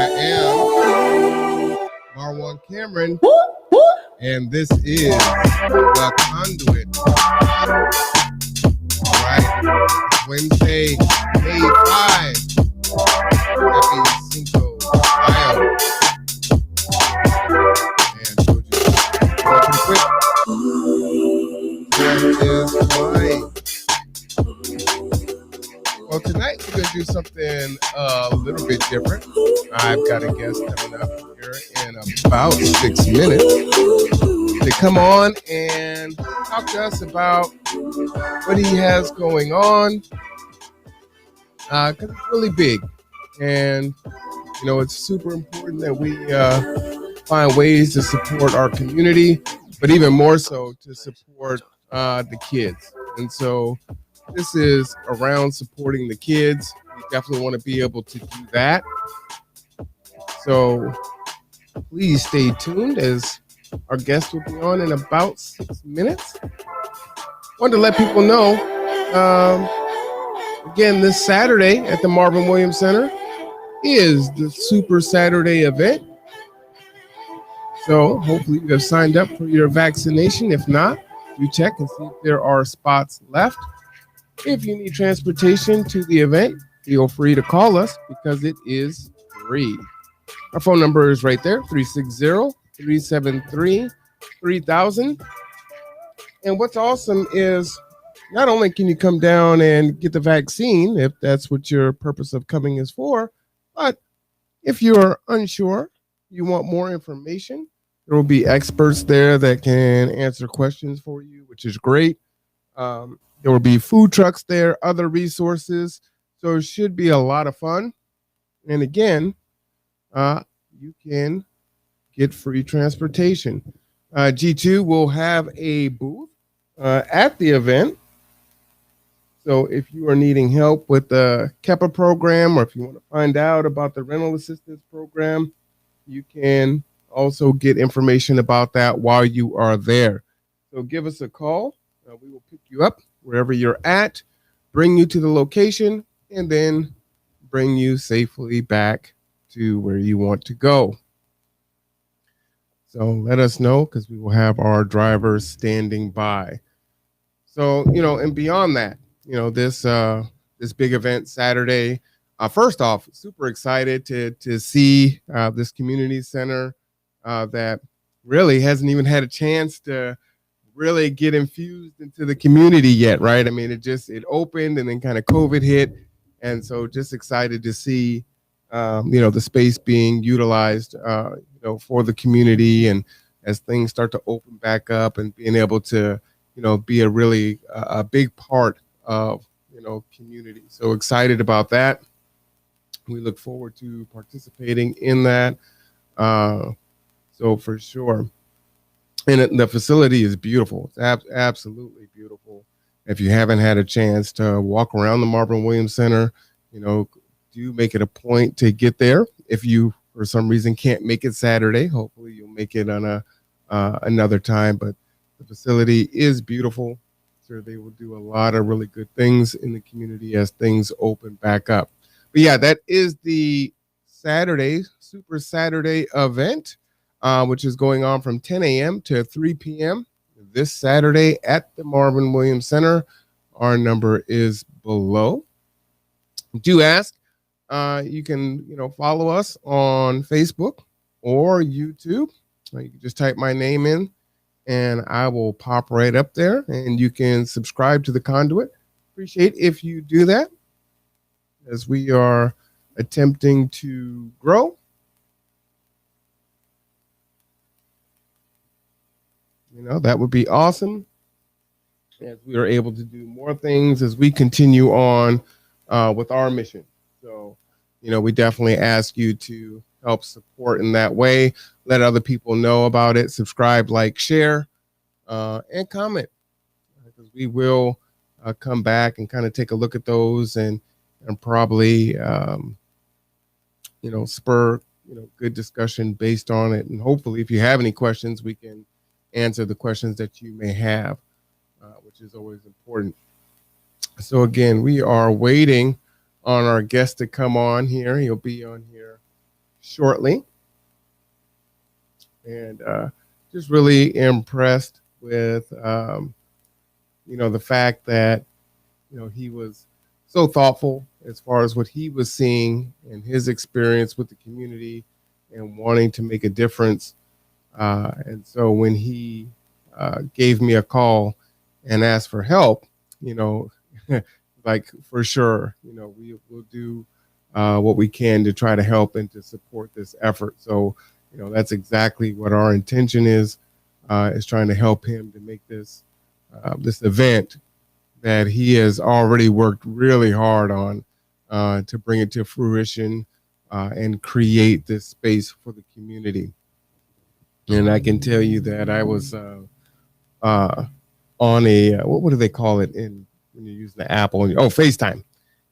am Marwan Cameron, and this is the Conduit. All right, Wednesday, May 5. Happy Cinco de Mayo. And told you, pretty quick. That is right. Well, tonight we're going to do something a little bit different. I've got a guest coming up here in about 6 minutes to come on and talk to us about what he has going on. Because it's really big. And, you know, it's super important that we find ways to support our community, but even more so to support the kids. And so this is around supporting the kids. We definitely want to be able to do that. So please stay tuned as our guest will be on in about 6 minutes. Wanted to let people know, again, this Saturday at the Marvin Williams Center is the Super Saturday event. So hopefully you have signed up for your vaccination. If not, you check and see if there are spots left. If you need transportation to the event, feel free to call us because it is free. Our phone number is right there, 360-373-3000. And what's awesome is not only can you come down and get the vaccine, if that's what your purpose of coming is for, but if you're unsure, you want more information, there will be experts there that can answer questions for you, which is great. There will be food trucks there, other resources. So it should be a lot of fun. And again, you can get free transportation. G2 will have a booth at the event. So if you are needing help with the KEPA program, or if you want to find out about the rental assistance program, you can also get information about that while you are there. So give us a call. We will pick you up wherever you're at, bring you to the location, and then bring you safely back to where you want to go. So let us know because we will have our drivers standing by. So, you know, and beyond that, you know, this big event Saturday, first off, super excited to see this community center that really hasn't even had a chance to really get infused into the community yet, right? I mean, it opened and then kind of COVID hit. And so just excited to see, the space being utilized, for the community, and as things start to open back up and being able to, be a really a big part of, community. So excited about that. We look forward to participating in that. So for sure. And the facility is beautiful. It's absolutely beautiful. If you haven't had a chance to walk around the Marvin Williams Center, do make it a point to get there. If you, for some reason, can't make it Saturday, hopefully you'll make it on another time. But the facility is beautiful. So they will do a lot of really good things in the community as things open back up. But yeah, that is the Saturday, Super Saturday event, which is going on from 10 a.m. to 3 p.m. this Saturday at the Marvin Williams Center. Our number is below. Do ask. You can, follow us on Facebook or YouTube. You can just type my name in, and I will pop right up there, and you can subscribe to the Conduit. Appreciate if you do that, as we are attempting to grow. That would be awesome, as we are able to do more things as we continue on with our mission. So, we definitely ask you to help support in that way. Let other people know about it. Subscribe, like, share, and comment, because we will come back and kind of take a look at those and probably, spur, good discussion based on it. And hopefully, if you have any questions, we can answer the questions that you may have, which is always important. So again, we are waiting on our guest to come on here. He'll be on here shortly, and just really impressed with the fact that he was so thoughtful as far as what he was seeing and his experience with the community and wanting to make a difference. And so when he gave me a call and asked for help, you know, like for sure, we will do what we can to try to help and to support this effort. So, that's exactly what our intention is trying to help him to make this event that he has already worked really hard on to bring it to fruition and create this space for the community. And I can tell you that I was on a what do they call it in when you're using the Apple? FaceTime.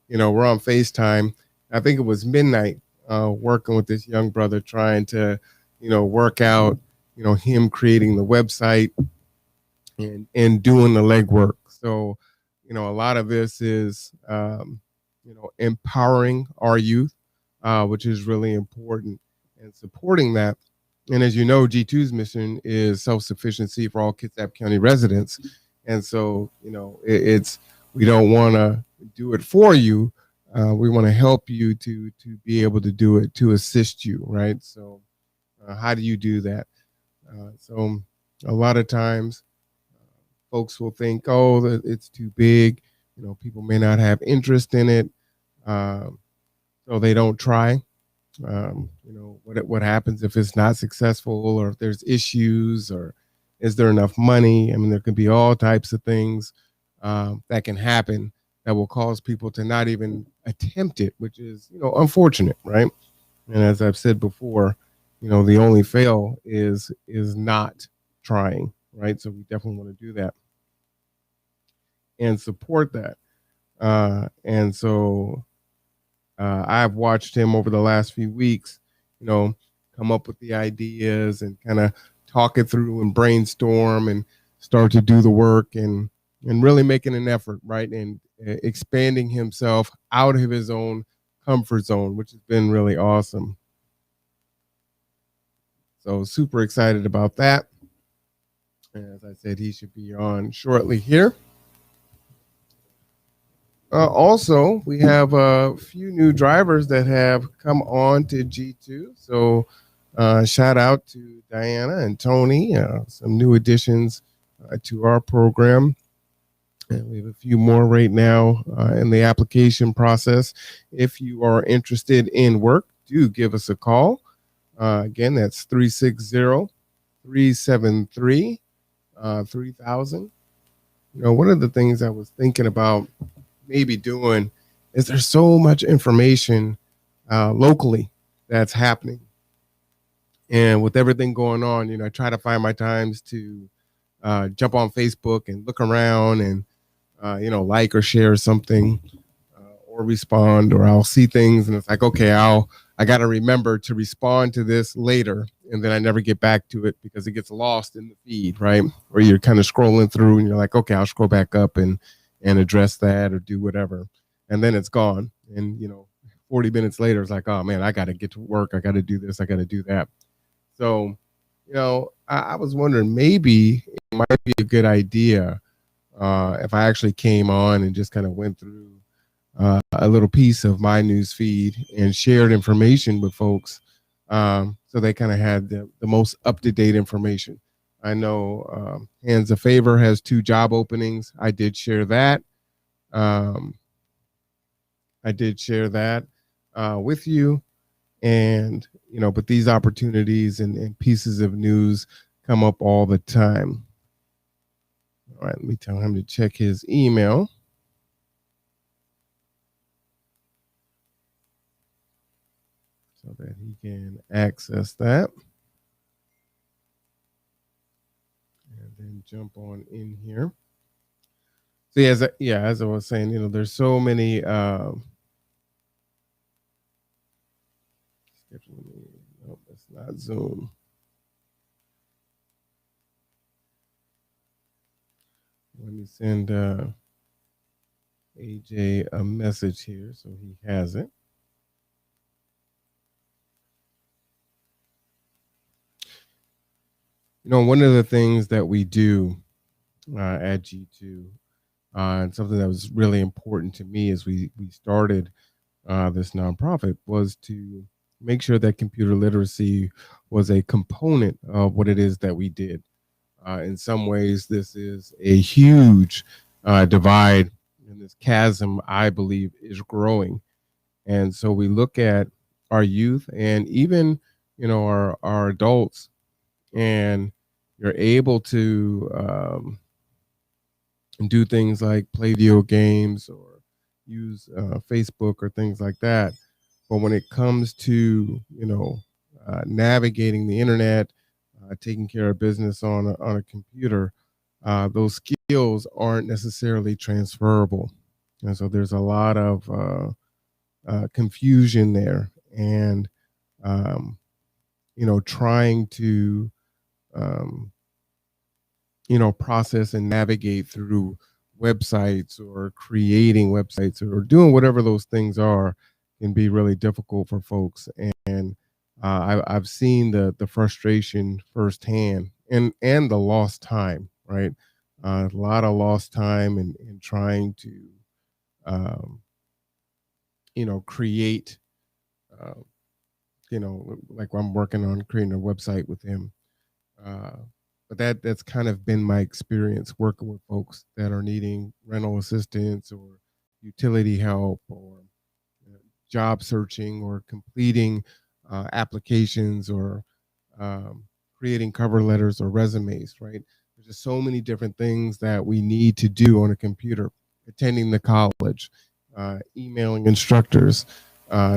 We're on FaceTime. I think it was midnight, working with this young brother, trying to, work out, him creating the website and doing the legwork. So, a lot of this is, empowering our youth, which is really important, and supporting that. And as you know, G2's mission is self-sufficiency for all Kitsap County residents. And so, it's we don't want to do it for you. We want to help you to be able to do it, to assist you, right? So, how do you do that? So, a lot of times, folks will think, oh, it's too big. People may not have interest in it, so they don't try. What happens if it's not successful, or if there's issues, or is there enough money? I mean, there can be all types of things that can happen that will cause people to not even attempt it, which is, unfortunate, right? And as I've said before, the only fail is not trying, right? So we definitely want to do that and support that. And so I've watched him over the last few weeks, come up with the ideas and kind of talk it through and brainstorm and start to do the work and really making an effort, right? And expanding himself out of his own comfort zone, which has been really awesome. So super excited about that. And as I said, he should be on shortly here. Also, we have a few new drivers that have come on to G2. So shout out to Diana and Tony, some new additions to our program. And we have a few more right now in the application process. If you are interested in work, do give us a call. Again, that's 360-373-3000. One of the things I was thinking about maybe doing is there's so much information locally that's happening. And with everything going on, I try to find my times to jump on Facebook and look around and, like or share something or respond, or I'll see things and it's like, okay, I got to remember to respond to this later. And then I never get back to it because it gets lost in the feed, right? Or you're kind of scrolling through and you're like, okay, I'll scroll back up and address that or do whatever. And then it's gone. And, 40 minutes later, it's like, oh man, I got to get to work. I got to do this. I got to do that. So, I was wondering, maybe it might be a good idea if I actually came on and just kind of went through a little piece of my news feed and shared information with folks, so they kind of had the most up-to-date information. I know Hands of Favor has 2 job openings. I did share that. With you. And, but these opportunities and pieces of news come up all the time. All right, let me tell him to check his email. So that he can access that. And then jump on in here. So as I was saying, there's so many nope, that's not Zoom. Let me send AJ a message here so he has it. One of the things that we do at G2, and something that was really important to me as we started this nonprofit, was to make sure that computer literacy was a component of what it is that we did. In some ways, this is a huge divide, and this chasm, I believe, is growing. And so we look at our youth and even, our adults, and you're able to do things like play video games or use Facebook or things like that. But when it comes to, navigating the internet, taking care of business on a computer, those skills aren't necessarily transferable. And so there's a lot of confusion there. And, um, trying to, um, process and navigate through websites or creating websites or doing whatever those things are can be really difficult for folks. And I've seen the frustration firsthand, and the lost time, right? A lot of lost time in trying to, um, create, uh, like I'm working on creating a website with him. Uh, but that's kind of been my experience working with folks that are needing rental assistance or utility help or job searching or completing applications or um, creating cover letters or resumes, right? There's just so many different things that we need to do on a computer, attending the college, emailing instructors,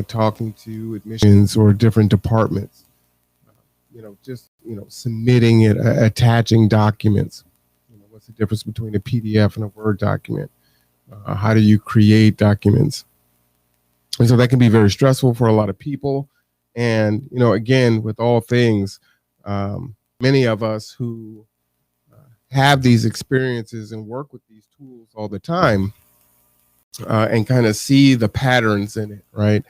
talking to admissions or different departments, just submitting it, attaching documents. What's the difference between a PDF and a Word document? How do you create documents? And so that can be very stressful for a lot of people. And again, with all things, many of us who have these experiences and work with these tools all the time, and kind of see the patterns in it, right?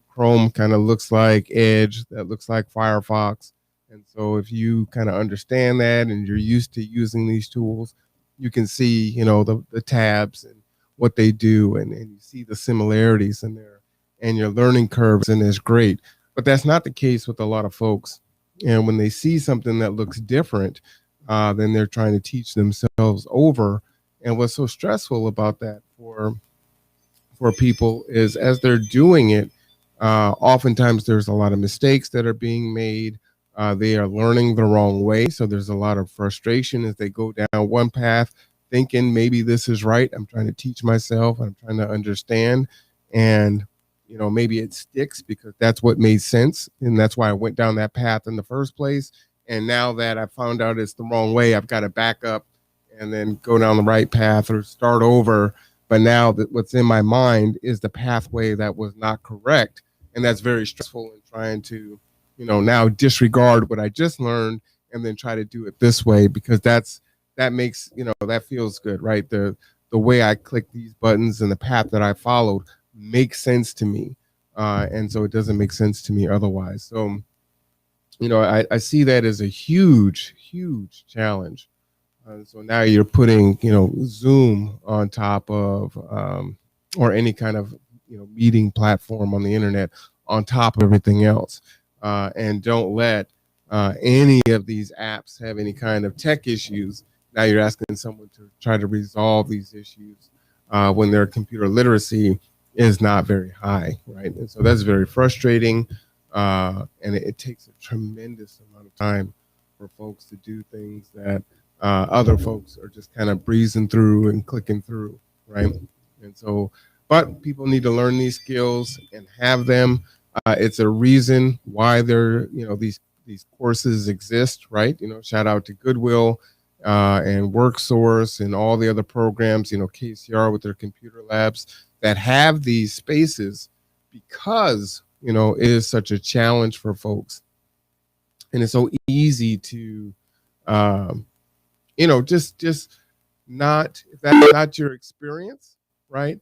Chrome kind of looks like Edge, that looks like Firefox. And so if you kind of understand that and you're used to using these tools, you can see, the tabs and what they do, and you see the similarities in there, and your learning curves, and it's great. But that's not the case with a lot of folks. And when they see something that looks different, then they're trying to teach themselves over. And what's so stressful about that for people is, as they're doing it, oftentimes there's a lot of mistakes that are being made. They are learning the wrong way. So there's a lot of frustration as they go down one path, thinking maybe this is right. I'm trying to teach myself. I'm trying to understand. And, maybe it sticks because that's what made sense. And that's why I went down that path in the first place. And now that I found out it's the wrong way, I've got to back up and then go down the right path or start over. But now that what's in my mind is the pathway that was not correct. And that's very stressful in trying to, now disregard what I just learned and then try to do it this way, because that makes, that feels good, right? The way I click these buttons and the path that I followed makes sense to me. And so it doesn't make sense to me otherwise. So, I see that as a huge, huge challenge. So now you're putting, Zoom on top of, or any kind of, meeting platform on the internet on top of everything else. And don't let any of these apps have any kind of tech issues. Now you're asking someone to try to resolve these issues when their computer literacy is not very high, right? And so that's very frustrating. And it takes a tremendous amount of time for folks to do things that other folks are just kind of breezing through and clicking through, right? And so, but people need to learn these skills and have them. It's a reason why these courses exist, right? Shout out to Goodwill and WorkSource and all the other programs, KCR with their computer labs that have these spaces, because it is such a challenge for folks, and it's so easy to just not, if that's not your experience, right?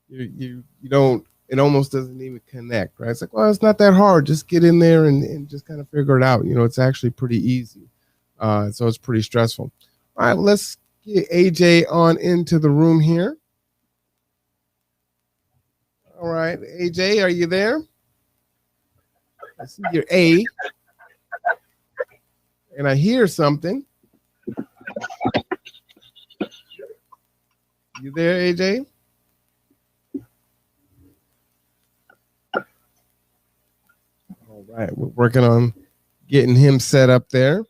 You don't, it almost doesn't even connect, right? It's like, well, it's not that hard. Just get in there and just kind of figure it out. It's actually pretty easy. So it's pretty stressful. All right, let's get AJ on into the room here. All right, AJ, are you there? I see your A, and I hear something. You there, AJ? All right, we're working on getting him set up there.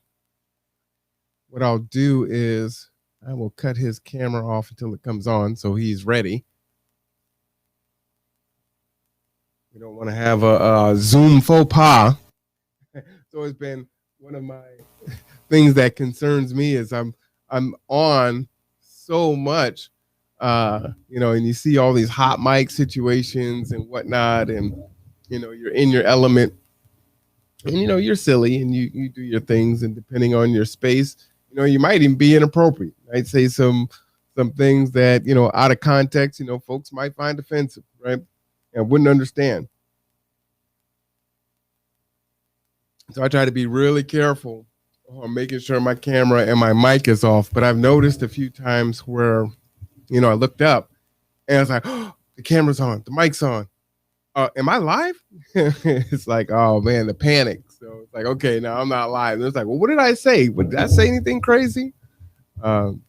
What I'll do is I will cut his camera off until it comes on so he's ready. We don't want to have a Zoom faux pas. It's always been one of my things that concerns me is I'm on so much, and you see all these hot mic situations and whatnot, and you're in your element, and you're silly and you do your things, and depending on your space, you might even be inappropriate. I'd say some things that out of context, folks might find offensive, right? And wouldn't understand. So I try to be really careful on making sure my camera and my mic is off. But I've noticed a few times where, I looked up and I was like, oh, the camera's on, the mic's on. Am I live? It's like, oh man, the panic. So it's like, okay, now I'm not live. And it's like, well, what did I say? Did I say anything crazy? So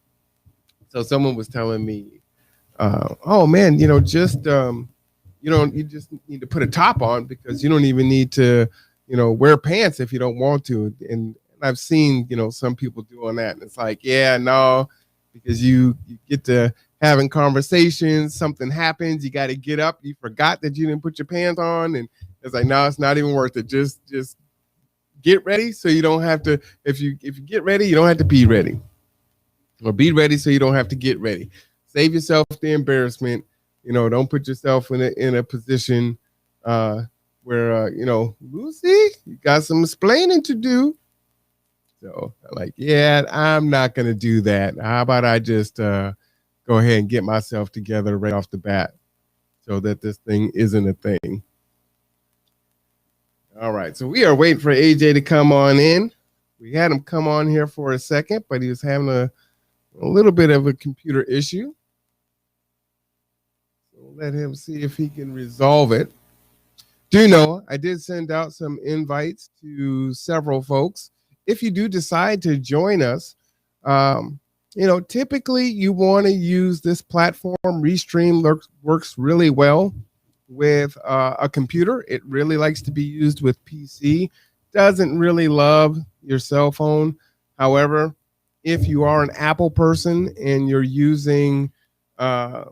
someone was telling me, oh man, you just need to put a top on because you don't even need to, wear pants if you don't want to. And I've seen, some people doing that. And it's like, yeah, no, because you get to having conversations, something happens, you got to get up. You forgot that you didn't put your pants on. And it's like, no, it's not even worth it. Just get ready. So you don't have to, if you get ready, you don't have to be ready, or be ready. So you don't have to get ready. Save yourself the embarrassment. Don't put yourself in a position, where, Lucy, you got some explaining to do. So I'm like, yeah, I'm not going to do that. How about I just go ahead and get myself together right off the bat so that this thing isn't a thing. All right. So we are waiting for AJ to come on in. We had him come on here for a second, but he was having a little bit of a computer issue. So let him see if he can resolve it. I did send out some invites to several folks. If you do decide to join us, typically you want to use this platform. Restream works really well with a computer. It really likes to be used with PC. Doesn't really love your cell phone. However, if you are an Apple person and you're using that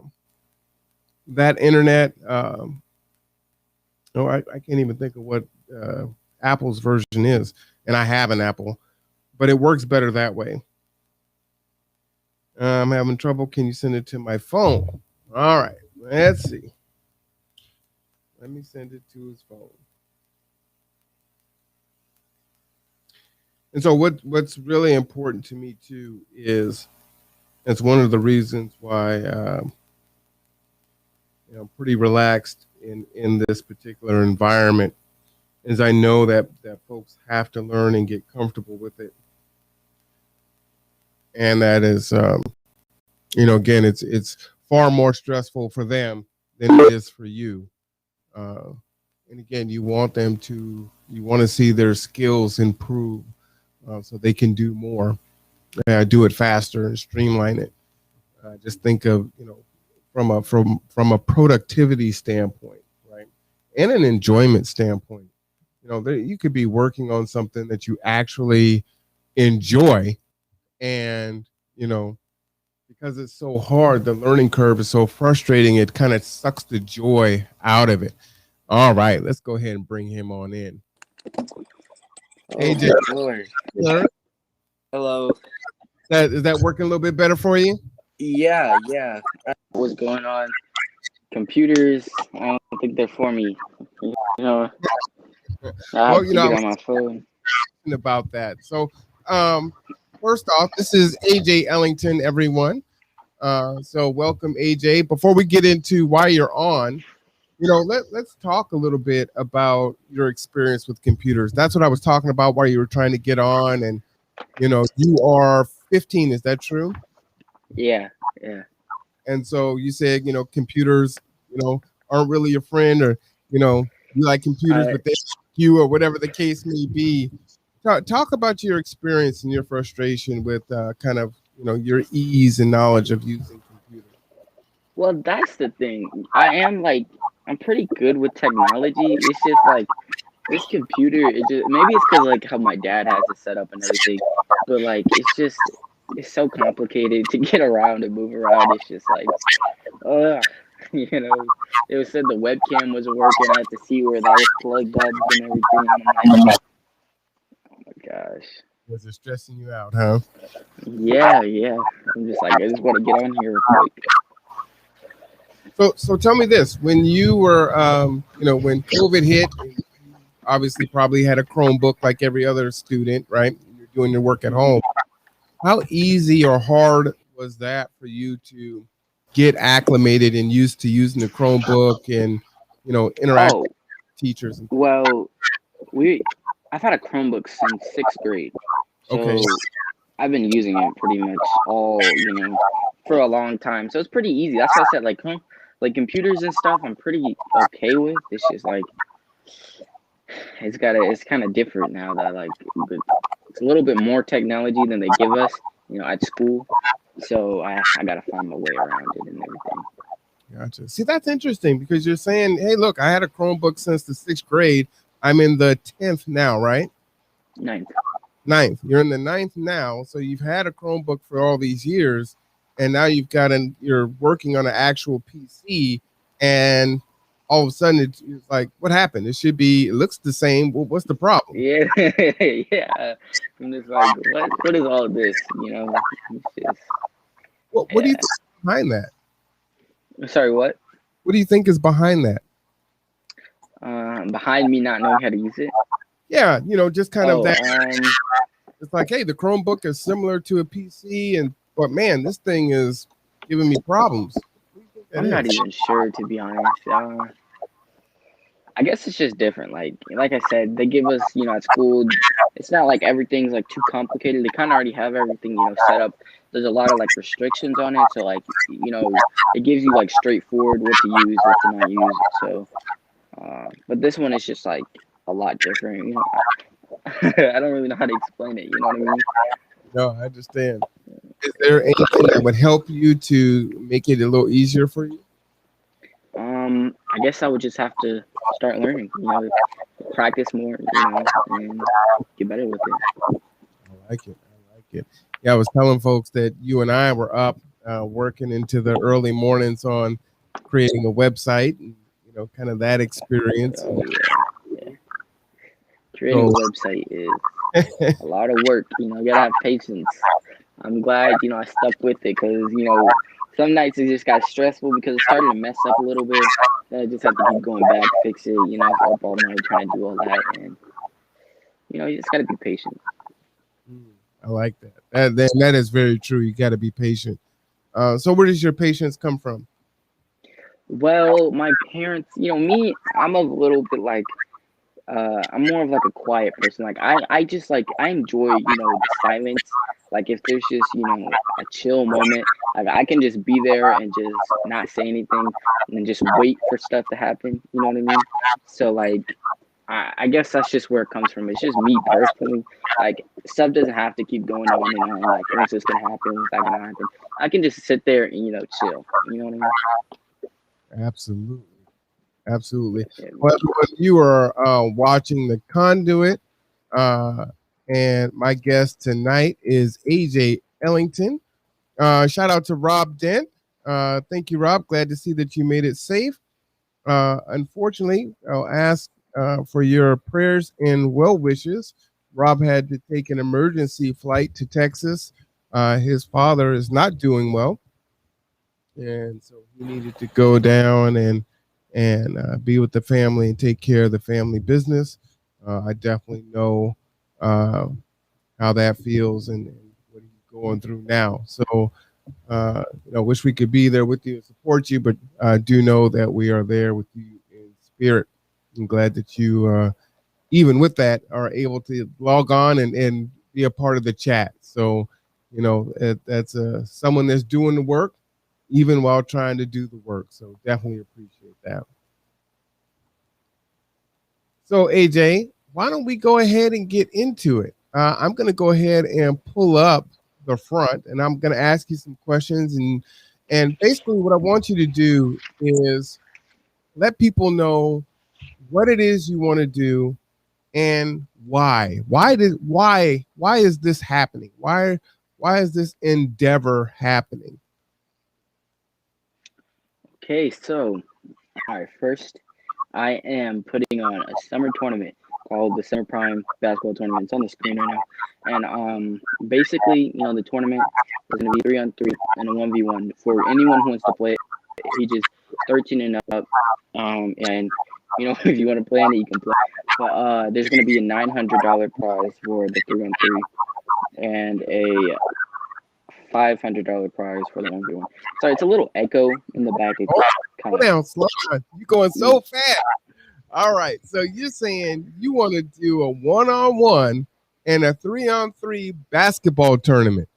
internet, I can't even think of what Apple's version is, and I have an Apple, but it works better that way. I'm having trouble. Can you send it to my phone? All right, let's see. Let me send it to his phone. And so what's really important to me too is, it's one of the reasons why I'm pretty relaxed in this particular environment, is I know that folks have to learn and get comfortable with it. And that is, again, it's far more stressful for them than it is for you. And again, you want to see their skills improve so they can do more, do it faster and streamline it. Just think of, from a productivity standpoint, right? And an enjoyment standpoint. You could be working on something that you actually enjoy, and because it's so hard, the learning curve is so frustrating, it kind of sucks the joy out of it. All right, let's go ahead and bring him on in. AJ, hello. Is that working a little bit better for you? Yeah. What's going on? Computers, I don't think they're for me. I have to get on my phone. About that. So, first off, this is AJ Ellington, everyone. So welcome, AJ. Before we get into why you're on, let's talk a little bit about your experience with computers. That's what I was talking about while you were trying to get on, and You are 15. Is that true? Yeah, yeah. And so you said, computers, aren't really your friend, or, you like computers, Uh, but they like you, or whatever the case may be. Talk about your experience and your frustration with kind of, your ease and knowledge of using computers. well, that's the thing. I'm pretty good with technology. It's just like this computer. It just maybe it's because like how my dad has it set up and everything, but like it's so complicated to get around and move around. It's just like, ugh, you know. It was said the webcam wasn't working. I had to see where that was plugged up and everything, and I'm like, oh my gosh. Was it stressing you out, huh? Yeah, yeah. I'm just like, I just want to get on here real quick. So tell me this: when you were, when COVID hit, you obviously probably had a Chromebook like every other student, right? You're doing your work at home. How easy or hard was that for you to get acclimated and used to using the Chromebook and, interact Oh, with teachers and things? well, we I've had a Chromebook since sixth grade, Okay. so I've been using it pretty much for a long time. So it's pretty easy. That's why I said like computers and stuff. I'm pretty okay with. It's just like it's kind of different now that it's a little bit more technology than they give us, at school. So I gotta find my way around it and everything. Gotcha. See, that's interesting because you're saying, hey, look, I had a Chromebook since the sixth grade. I'm in the 10th now, right? Ninth. Ninth. You're in the ninth now. So you've had a Chromebook for all these years. And now you're working on an actual PC. And all of a sudden it's like, what happened? It looks the same. What's the problem? Yeah, yeah. I'm just like, what is all this? It's just What do you yeah. think is behind that? Sorry, what? What do you think is behind that? Behind me not knowing how to use it. Yeah, just kind of Oh, that. It's like, hey, the Chromebook is similar to a PC, but man, this thing is giving me problems. What do you think that I'm not is? even sure to be honest. I guess it's just different. Like I said, they give us, at school. It's not like everything's like too complicated. They kind of already have everything, set up. There's a lot of like restrictions on it, so like, it gives you like straightforward what to use, what to not use. So, but this one is just like a lot different. I don't really know how to explain it. You know what I mean? No, I understand. Is there anything that would help you to make it a little easier for you? I guess I would just have to start learning. Practice more. And get better with it. I like it. I like it. Yeah, I was telling folks that you and I were up working into the early mornings on creating a website, and kind of that experience. Oh yeah. Creating a So, website is a lot of work. You gotta have patience. I'm glad I stuck with it because some nights it just got stressful because it started to mess up a little bit. And I just had to keep going back, fix it. I was up all night trying to do all that, and you just gotta be patient. I like that. That is very true. You got to be patient. So where does your patience come from? Well, my parents, me, I'm a little bit like I'm more of like a quiet person. Like I just like I enjoy, the silence. Like if there's just, a chill moment, like I can just be there and just not say anything and then just wait for stuff to happen. You know what I mean? So like I guess that's just where it comes from. It's just me personally. Like stuff doesn't have to keep going on and on. Like when's this gonna happen? When's that gonna happen? I can just sit there and chill. You know what I mean? Absolutely. Absolutely. Yeah. Well, you are watching the Conduit, and my guest tonight is AJ Ellington. Shout out to Rob Dent. Thank you, Rob. Glad to see that you made it safe. Unfortunately, I'll ask for your prayers and well wishes. Rob had to take an emergency flight to Texas. His father is not doing well, and so he needed to go down and be with the family and take care of the family business. I definitely know uh, how that feels and what he's going through now. So, wish we could be there with you and support you, but I do know that we are there with you in spirit. I'm glad that you, even with that, are able to log on and be a part of the chat. So, that's someone that's doing the work even while trying to do the work. So definitely appreciate that. So AJ, why don't we go ahead and get into it? I'm going to go ahead and pull up the front, and I'm going to ask you some questions, and basically what I want you to do is let people know what it is you want to do and why. Why is this happening? Why is this endeavor happening? Okay, so all right, first I am putting on a summer tournament called the Summer Prime Basketball Tournament. It's on the screen right now, and basically, the tournament is going to be 3-on-3 and a 1v1 for anyone who wants to play it, ages 13 and up. And if you want to play in it, you can play. But there's going to be a $900 prize for the 3-on-3 and a $500 prize for the 1v1. Sorry, it's a little echo in the back. It's kind Slow of down, slow down. You're going so fast. All right. So you're saying you want to do a 1-on-1 and a 3-on-3 basketball tournament.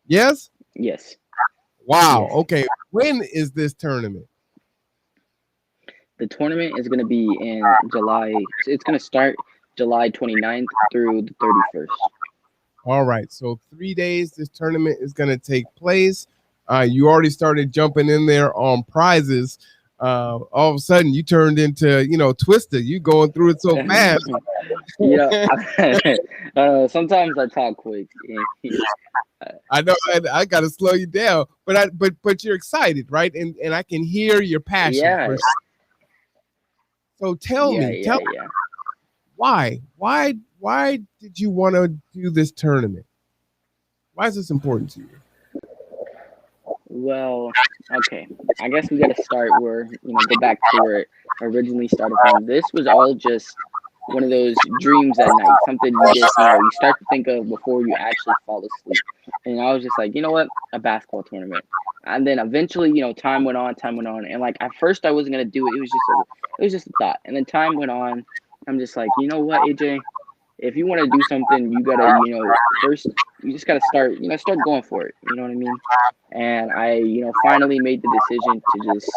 Yes? yes. Wow. Yes. Okay. When is this tournament? The tournament is going to be in July. It's going to start July 29th through the 31st. All right. So 3 days this tournament is going to take place. You already started jumping in there on prizes. All of a sudden you turned into, Twister. You going through it so fast. Sometimes I talk quick. I know I got to slow you down, but you're excited, right? And I can hear your passion. Yeah. So tell me why did you want to do this tournament? Why is this important to you? Well, okay. I guess we got to start where, go back to where it originally started from. This was all just one of those dreams at night, something you just, you start to think of before you actually fall asleep. And I was just like, you know what, a basketball tournament. And then eventually, time went on, and like at first I wasn't gonna do it. It was just a thought. And then time went on. I'm just like, you know what, AJ, if you want to do something, you gotta, first you just gotta start, start going for it. You know what I mean? And I, finally made the decision to just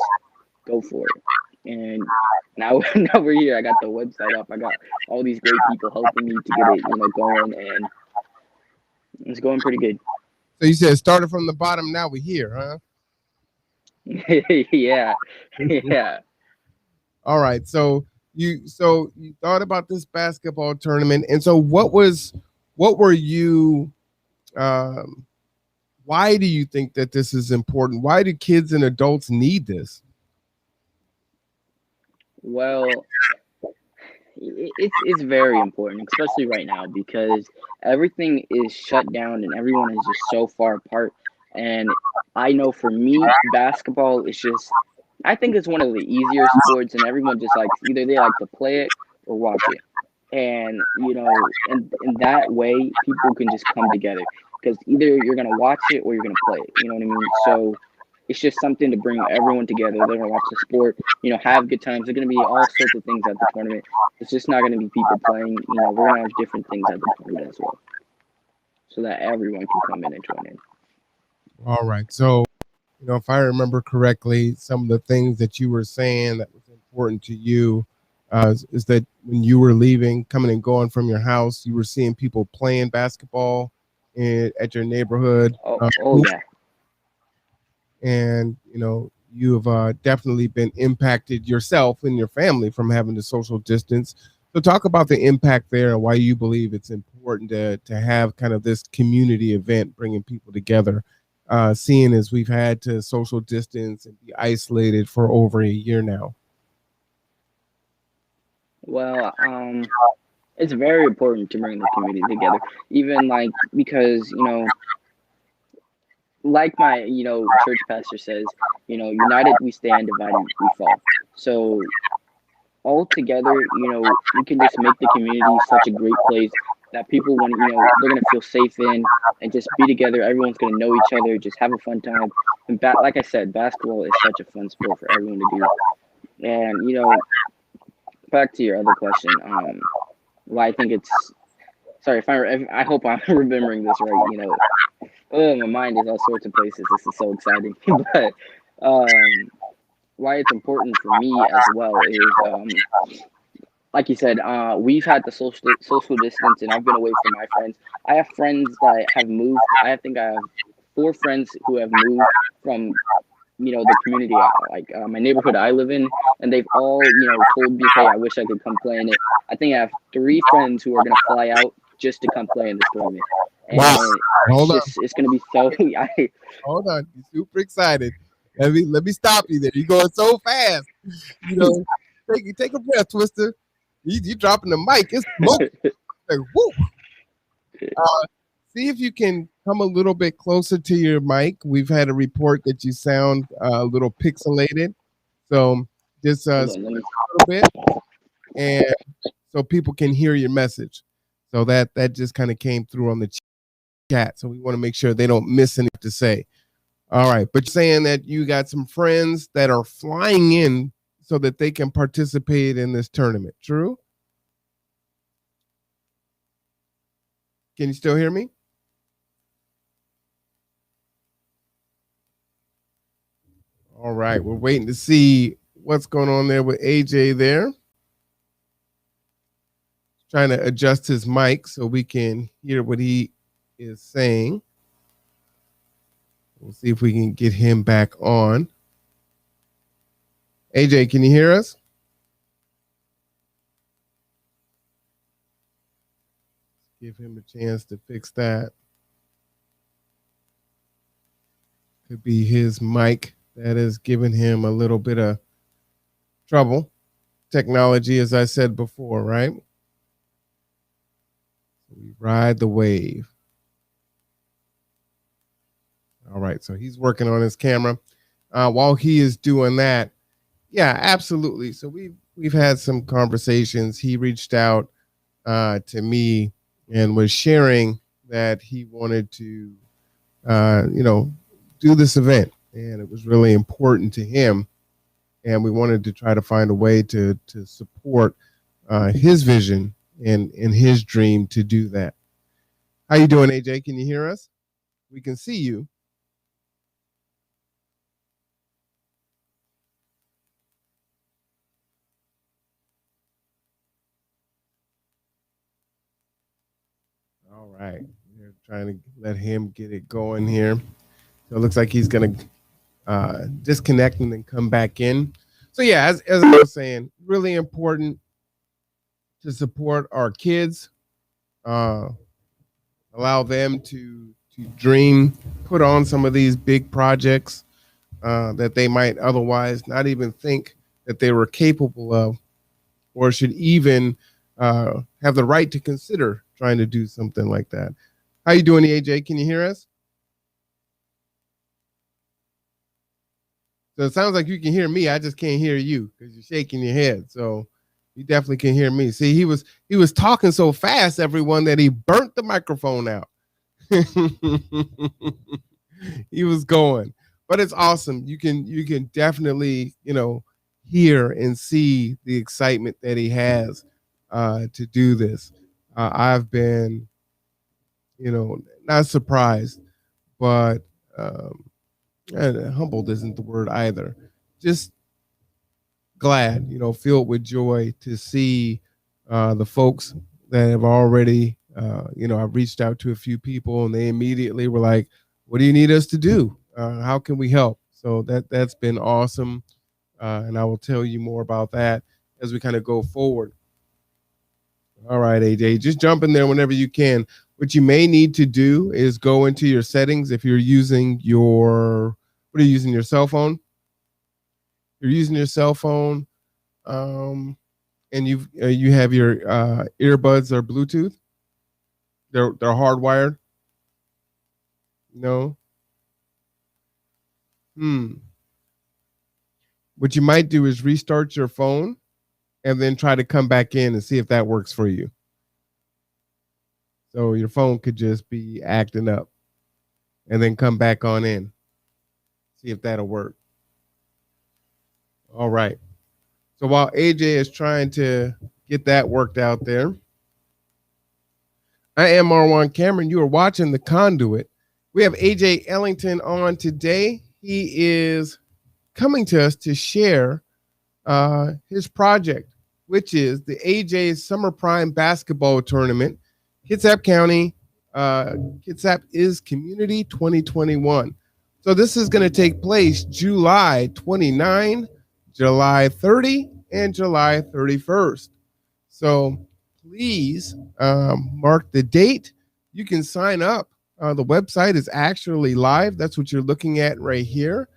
go for it. And now, now we're here. I got the website up. I got all these great people helping me to get it, going, and it's going pretty good. So you said started from the bottom. Now we're here, huh? yeah, yeah. All right. So you thought about this basketball tournament, and so what were you? Why do you think that this is important? Why do kids and adults need this? Well, it's very important, especially right now, because everything is shut down and everyone is just so far apart. And I know for me, basketball is just, I think it's one of the easier sports, and everyone just likes, either they like to play it or watch it. And and in that way, people can just come together, because either you're gonna watch it or you're gonna play it. You know what I mean? So it's just something to bring everyone together. They're gonna watch the sport, have good times. There's gonna be all sorts of things at the tournament. It's just not gonna be people playing. We're gonna have different things at the tournament as well, so that everyone can come in and join in. All right. So, if I remember correctly, some of the things that you were saying that was important to you is that when you were leaving, coming and going from your house, you were seeing people playing basketball at your neighborhood. Oh yeah. And you have definitely been impacted yourself and your family from having to social distance. So talk about the impact there and why you believe it's important to have kind of this community event bringing people together, seeing as we've had to social distance and be isolated for over a year now. Well, it's very important to bring the community together, even like because like my church pastor says, united we stand, divided we fall. So all together, we can just make the community such a great place that people want to, they're gonna feel safe in, and just be together. Everyone's gonna know each other, just have a fun time. And like I said, basketball is such a fun sport for everyone to do. And back to your other question, why I think it's sorry if I hope I'm remembering this right. Oh, my mind is all sorts of places. This is so exciting. But um, why it's important for me as well is like you said, we've had the social distance, and I've been away from my friends. I have friends that have moved. I think I have four friends who have moved from the community, like my neighborhood I live in, and they've all told me, hey, I wish I could come play in it. I think I have three friends who are gonna fly out just to come play in this tournament, Wow. and Hold on. it's gonna be so. Hold on. You're super excited. Let me stop you there. You're going so fast. You know, take a breath, Twister. You dropping the mic. It's smoke. Like, woo. Uh, See if you can come a little bit closer to your mic. We've had a report that you sound a little pixelated. So just Hold on, speak let me. a little bit, and so people can hear your message. So that just kind of came through on the chat. So we want to make sure they don't miss anything to say. All right, but you're saying that you got some friends that are flying in so that they can participate in this tournament. True? Can you still hear me? All right, we're waiting to see what's going on there with AJ there. Trying to adjust his mic so we can hear what he is saying. We'll see if we can get him back on. AJ, can you hear us? Give him a chance to fix that. Could be his mic that is giving him a little bit of trouble. Technology, as I said before, right? We ride the wave. All right, so he's working on his camera. While he is doing that, yeah, absolutely. So we've had some conversations. He reached out to me and was sharing that he wanted to, do this event, and it was really important to him. And we wanted to try to find a way to support his vision and his dream to do that. How you doing, AJ? Can you hear us? We can see you. All right. We're trying to let him get it going here. So it looks like he's going to disconnect and then come back in. So, yeah, as I was saying, really important to support our kids, uh, allow them to dream, put on some of these big projects that they might otherwise not even think that they were capable of, or should even have the right to consider trying to do something like that. How you doing, AJ? Can you hear us? So it sounds like you can hear me. I just can't hear you because you're shaking your head. So you definitely can hear me. See, he was talking so fast, everyone, that he burnt the microphone out. He was going, but it's awesome. You can definitely hear and see the excitement that he has to do this. I've been not surprised, but humbled isn't the word either. Just glad, filled with joy to see the folks that have already, I've reached out to a few people and they immediately were like, what do you need us to do? How can we help? So that's been awesome. And I will tell you more about that as we kind of go forward. All right, AJ, just jump in there whenever you can. What you may need to do is go into your settings if you're using what are you using, your cell phone? You're using your cell phone, and you have your earbuds or Bluetooth. They're hardwired. No. What you might do is restart your phone and then try to come back in and see if that works for you. So your phone could just be acting up and then come back on in. See if that'll work. All right. So while AJ is trying to get that worked out there, I am Marwan Cameron. You are watching The Conduit. We have AJ Ellington on today. He is coming to us to share his project, which is the AJ's Summer Prime Basketball Tournament. Kitsap County, uh, Kitsap is Community 2021. So this is going to take place July 29, July 30, and July 31st. So please mark the date. You can sign up. The website is actually live. That's what you're looking at right here.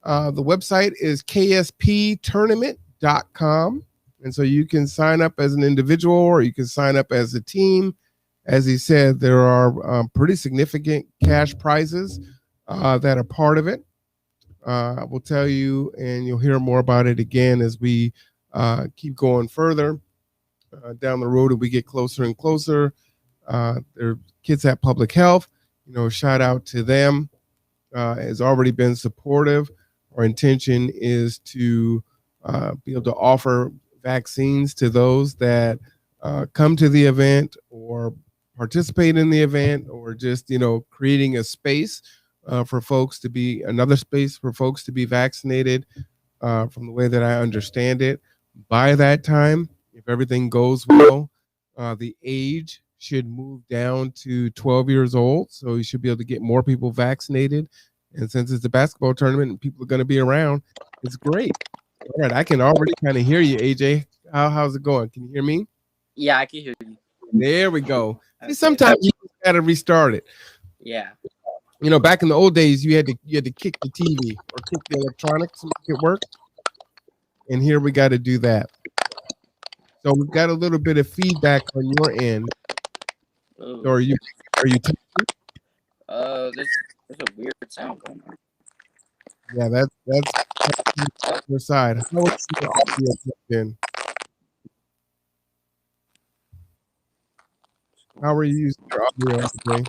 The website is ksptournament.com. And so you can sign up as an individual or you can sign up as a team. As he said, there are pretty significant cash prizes that are part of it. I will tell you, and you'll hear more about it again as we keep going further down the road as we get closer and closer. Their kids at Public Health, shout out to them. Has already been supportive. Our intention is to be able to offer vaccines to those that come to the event or participate in the event, or just creating a space for folks to be another space for folks to be vaccinated. From the way that I understand it, by that time, if everything goes well, the age should move down to 12 years old. So you should be able to get more people vaccinated. And since it's a basketball tournament and people are going to be around, it's great. All right, I can already kind of hear you, AJ. How's it going? Can you hear me? Yeah, I can hear you. There we go. Okay. Sometimes you got to restart it. Yeah. Back in the old days, you had to kick the TV or kick the electronics to make it work. And here we got to do that. So we've got a little bit of feedback on your end. Ooh. So are you there's a weird sound going on. Yeah, that's your side. How is your audio plugged in? How are you using your audio today?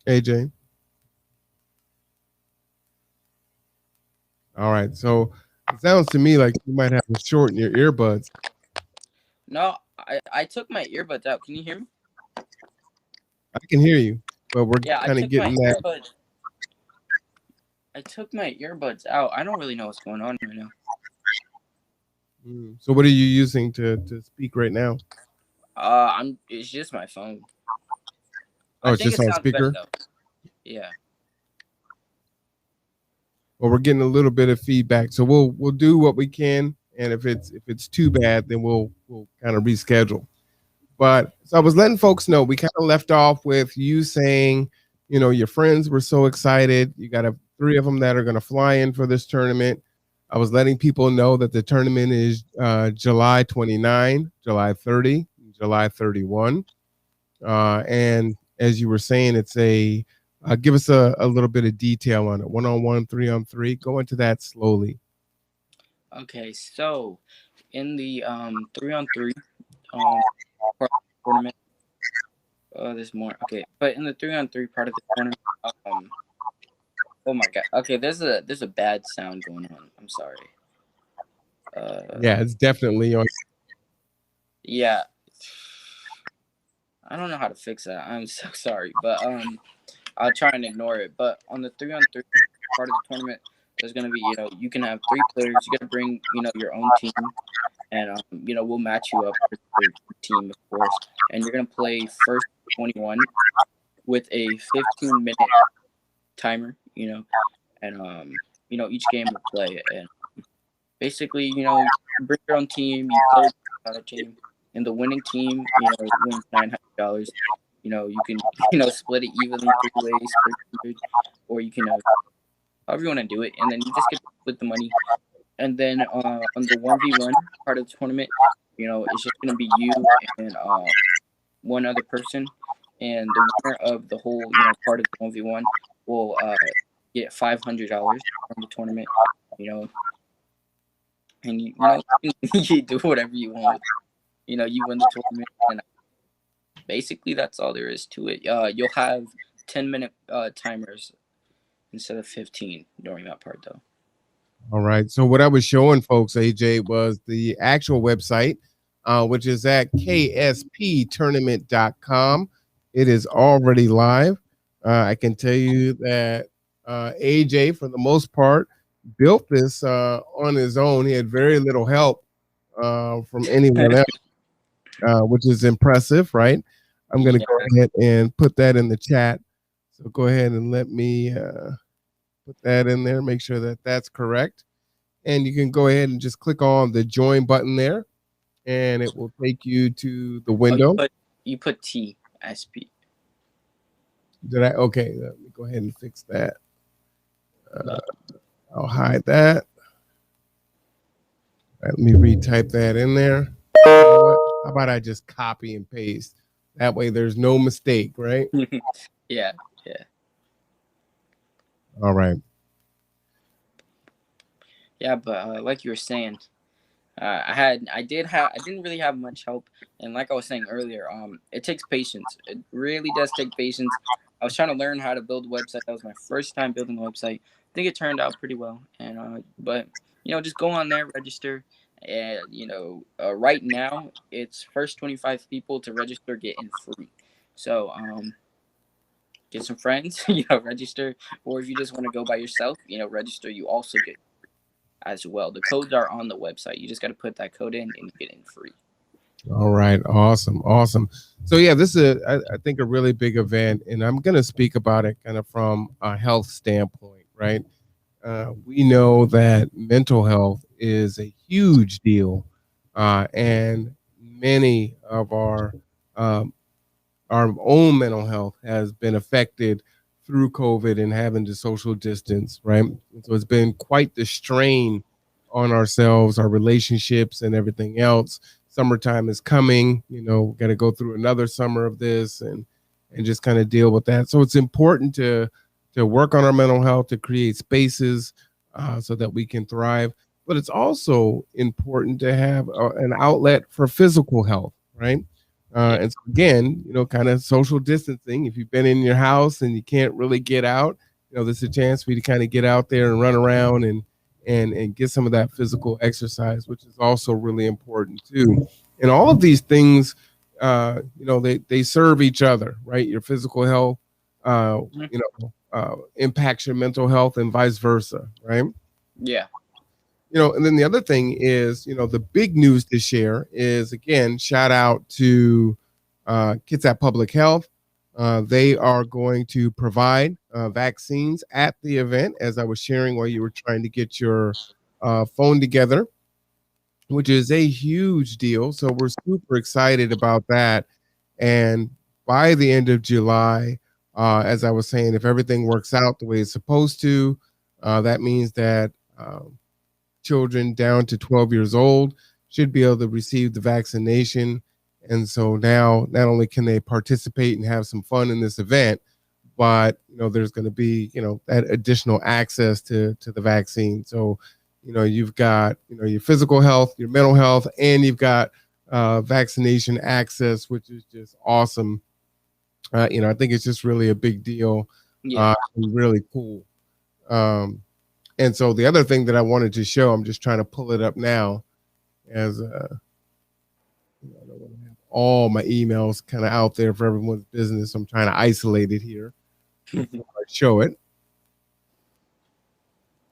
AJ. All right. So it sounds to me like you might have to shorten your earbuds. No, I took my earbuds out. Can you hear me? I can hear you, but we're Yeah, kind of getting that. I took my earbuds out. I don't really know what's going on right now. So what are you using to speak right now? It's just my phone. Oh, it's just on speaker? Better, though. Yeah. Well, we're getting a little bit of feedback, so we'll do what we can, and if it's too bad, then we'll kind of reschedule. But so I was letting folks know, we kind of left off with you saying, your friends were so excited. You got 3 of them that are going to fly in for this tournament. I was letting people know that the tournament is July 29, July 30, July 31. And as you were saying, it's give us a little bit of detail on it. 1-on-1, 3-on-3. Go into that slowly. Okay, so in the 3-on-3 tournament, there's more. Okay, but in the 3-on-3 part of the tournament, oh my god. Okay, there's a bad sound going on. I'm sorry. Yeah, it's definitely on. Yeah. I don't know how to fix that. I'm so sorry, but I'll try and ignore it. But on the 3-on-3 part of the tournament, there's gonna be you can have 3 players. You gotta bring your own team, and we'll match you up with your team, of course. And you're gonna play first 21 with a 15-minute timer. And each game will play, and basically you bring your own team. You play another team, and the winning team wins $900. You can split it evenly 3 ways, or you can however you want to do it, and then you just get to split the money. And then on the 1v1 part of the tournament, it's just gonna be you and one other person, and the winner of the whole part of the 1v1 will get $500 from the tournament. And you do whatever you want. You win the tournament, and basically that's all there is to it. You'll have 10-minute timers instead of 15 during that part though. All right. So what I was showing folks, AJ, was the actual website, which is at ksptournament.com. It is already live. I can tell you that AJ, for the most part, built this on his own. He had very little help from anyone else, which is impressive, right? I'm going to Yeah. go ahead and put that in the chat. So go ahead and let me put that in there, make sure that that's correct. And you can go ahead and just click on the join button there, and it will take you to the Oh, window. you put TSP. Did I? Okay, let me go ahead and fix that. I'll hide that. All right, let me retype that in there. You know what? How about I just copy and paste? That way there's no mistake, right? Yeah, yeah. All right. Yeah, but like you were saying, I didn't really have much help, and like I was saying earlier, it takes patience. It really does take patience. I was trying to learn how to build a website. That was my first time building a website. I think it turned out pretty well, and but just go on there, register, and right now it's first 25 people to register get in free. So get some friends, register, or if you just want to go by yourself, register. You also get as well. The codes are on the website. You just got to put that code in and you get in free. All right. Awesome. Awesome. So yeah, this is I think a really big event, and I'm going to speak about it kind of from a health standpoint, right? We know that mental health is a huge deal, and many of um, our own mental health has been affected through COVID and having to social distance, right? And so it's been quite the strain on ourselves, our relationships, and everything else. Summertime is coming, got to go through another summer of this and just kind of deal with that. So it's important to work on our mental health, to create spaces so that we can thrive. But it's also important to have an outlet for physical health, right? And so again, kind of social distancing. If you've been in your house and you can't really get out, there's a chance for you to kind of get out there and run around and get some of that physical exercise, which is also really important too. And all of these things, they serve each other, right? Your physical health, impacts your mental health and vice versa, right? Yeah. And then the other thing is, the big news to share is, again, shout out to Kids at Public Health. They are going to provide vaccines at the event, as I was sharing while you were trying to get your phone together, which is a huge deal. So we're super excited about that. And by the end of July, as I was saying, if everything works out the way it's supposed to, that means that children down to 12 years old should be able to receive the vaccination. And so now not only can they participate and have some fun in this event, but there's going to be that additional access to the vaccine. So you've got your physical health, your mental health, and you've got vaccination access, which is just awesome. I think it's just really a big deal. Yeah. And really cool. And so the other thing that I wanted to show, I'm just trying to pull it up now, as I don't want to have all my emails kind of out there for everyone's business. I'm trying to isolate it here before I show it.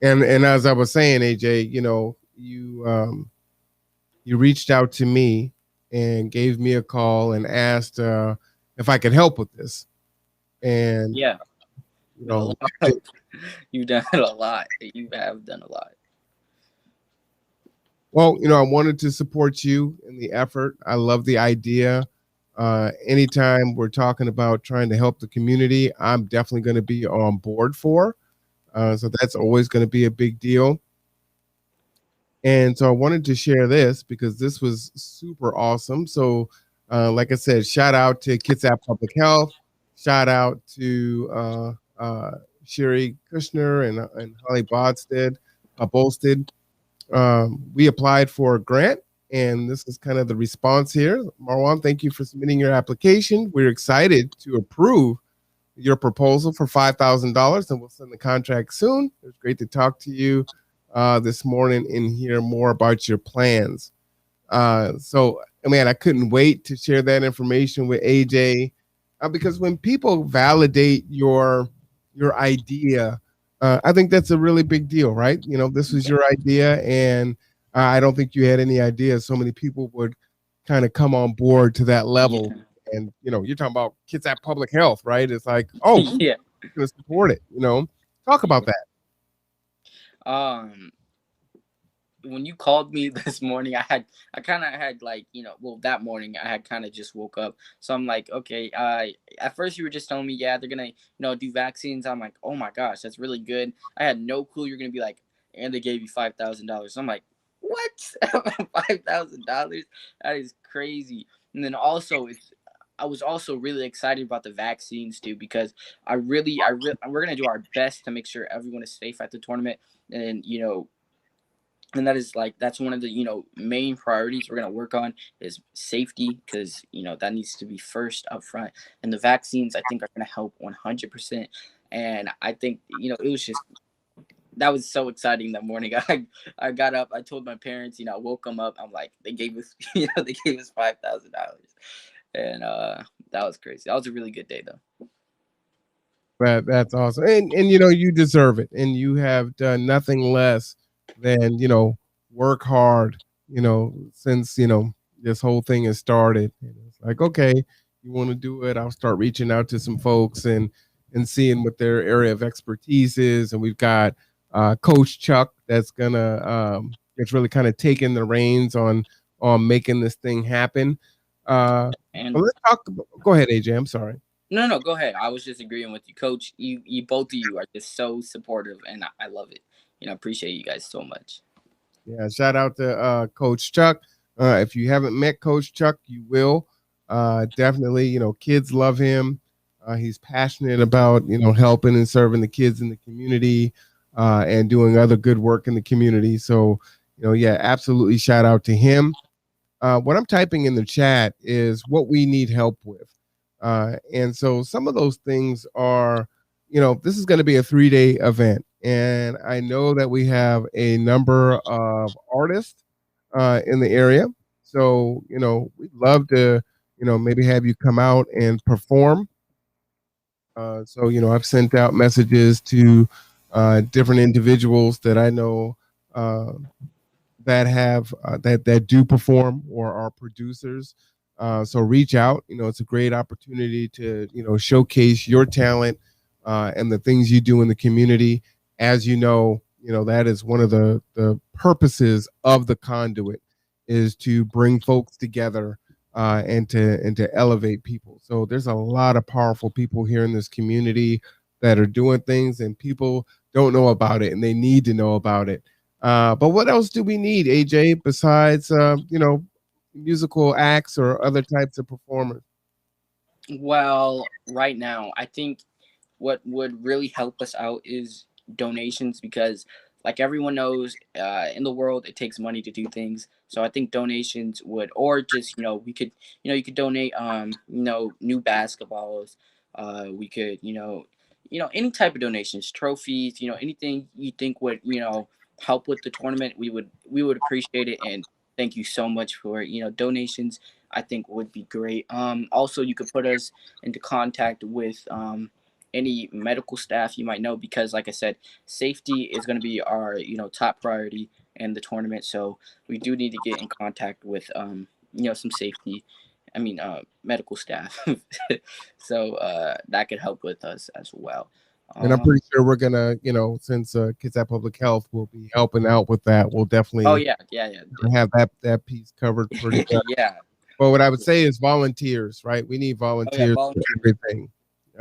And as I was saying, AJ, you reached out to me and gave me a call and asked if I could help with this. And yeah. You've done a lot. You have done a lot. Well, I wanted to support you in the effort. I love the idea. Anytime we're talking about trying to help the community, I'm definitely going to be on board for. So that's always going to be a big deal. And so I wanted to share this because this was super awesome. So, like I said, shout out to Kids at Public Health. Shout out to Sherry Kushner and Holly Bolstead. We applied for a grant, and this is kind of the response here. Marwan, thank you for submitting your application. We're excited to approve your proposal for $5,000, and we'll send the contract soon. It was great to talk to you this morning and hear more about your plans. So, man, I couldn't wait to share that information with AJ because when people validate your idea, I think that's a really big deal, right? This was Yeah, your idea, and I don't think you had any idea so many people would kind of come on board to that level. yeah, And you're talking about kids at public health, right? It's like, oh, yeah, going to support it. Talk about yeah. that. Um, when you called me this morning, I kind of had like, well, that morning I had kind of just woke up, so I'm like, okay. At first you were just telling me, yeah, they're gonna do vaccines. I'm like, oh my gosh, that's really good. I had no clue you're gonna be like, and they gave you $5,000. I'm like, what? $5,000? That is crazy. And then also I was also really excited about the vaccines too, because we're gonna do our best to make sure everyone is safe at the tournament. And and that is like, that's one of the main priorities we're going to work on, is safety, because that needs to be first up front. And the vaccines, I think, are going to help 100%. And I think it was just, that was so exciting that morning. I got up, I told my parents, I woke them up, I'm like, they gave us they gave us $5,000. And that was crazy. That was a really good day though. That's awesome, and you deserve it, and you have done nothing less than work hard. Since this whole thing has started, and it's like, okay, you want to do it? I'll start reaching out to some folks and seeing what their area of expertise is, and we've got Coach Chuck that's really kind of taking the reins on making this thing happen. But And let's talk. Go ahead, AJ. I'm sorry. no, no, go ahead. I was just agreeing with you, Coach. You both of you are just so supportive, and I love it. Appreciate you guys so much. Yeah, shout out to Coach Chuck. If you haven't met Coach Chuck, you will. Definitely, kids love him. He's passionate about helping and serving the kids in the community and doing other good work in the community. So, yeah, absolutely. Shout out to him. What I'm typing in the chat is what we need help with. And so some of those things are, this is going to be a 3-day event. And I know that we have a number of artists in the area. So, we'd love to, maybe have you come out and perform. So, I've sent out messages to different individuals that I know that have that do perform or are producers. So reach out. It's a great opportunity to showcase your talent and the things you do in the community. As that is one of the purposes of the Conduit, is to bring folks together and to elevate people. So there's a lot of powerful people here in this community that are doing things, and people don't know about it, and they need to know about it. But what else do we need, AJ, besides musical acts or other types of performers? Well, right now, I think what would really help us out is donations, because like everyone knows, in the world it takes money to do things. So I think donations would, or just we could, you could donate new basketballs. We could, any type of donations, trophies, anything you think would help with the tournament. We would appreciate it. And thank you so much for donations. I think would be great. Also, you could put us into contact with any medical staff you might know, because like I said, safety is going to be our top priority in the tournament. So we do need to get in contact with some safety, I mean medical staff. So that could help with us as well. And I'm um pretty sure we're gonna, since Kids at Public Health will be helping out with that, we'll oh definitely yeah, yeah, yeah, have that piece covered pretty yeah. well. Yeah. But what I would say is volunteers, right? We need Oh yeah, volunteers for volunteers. everything.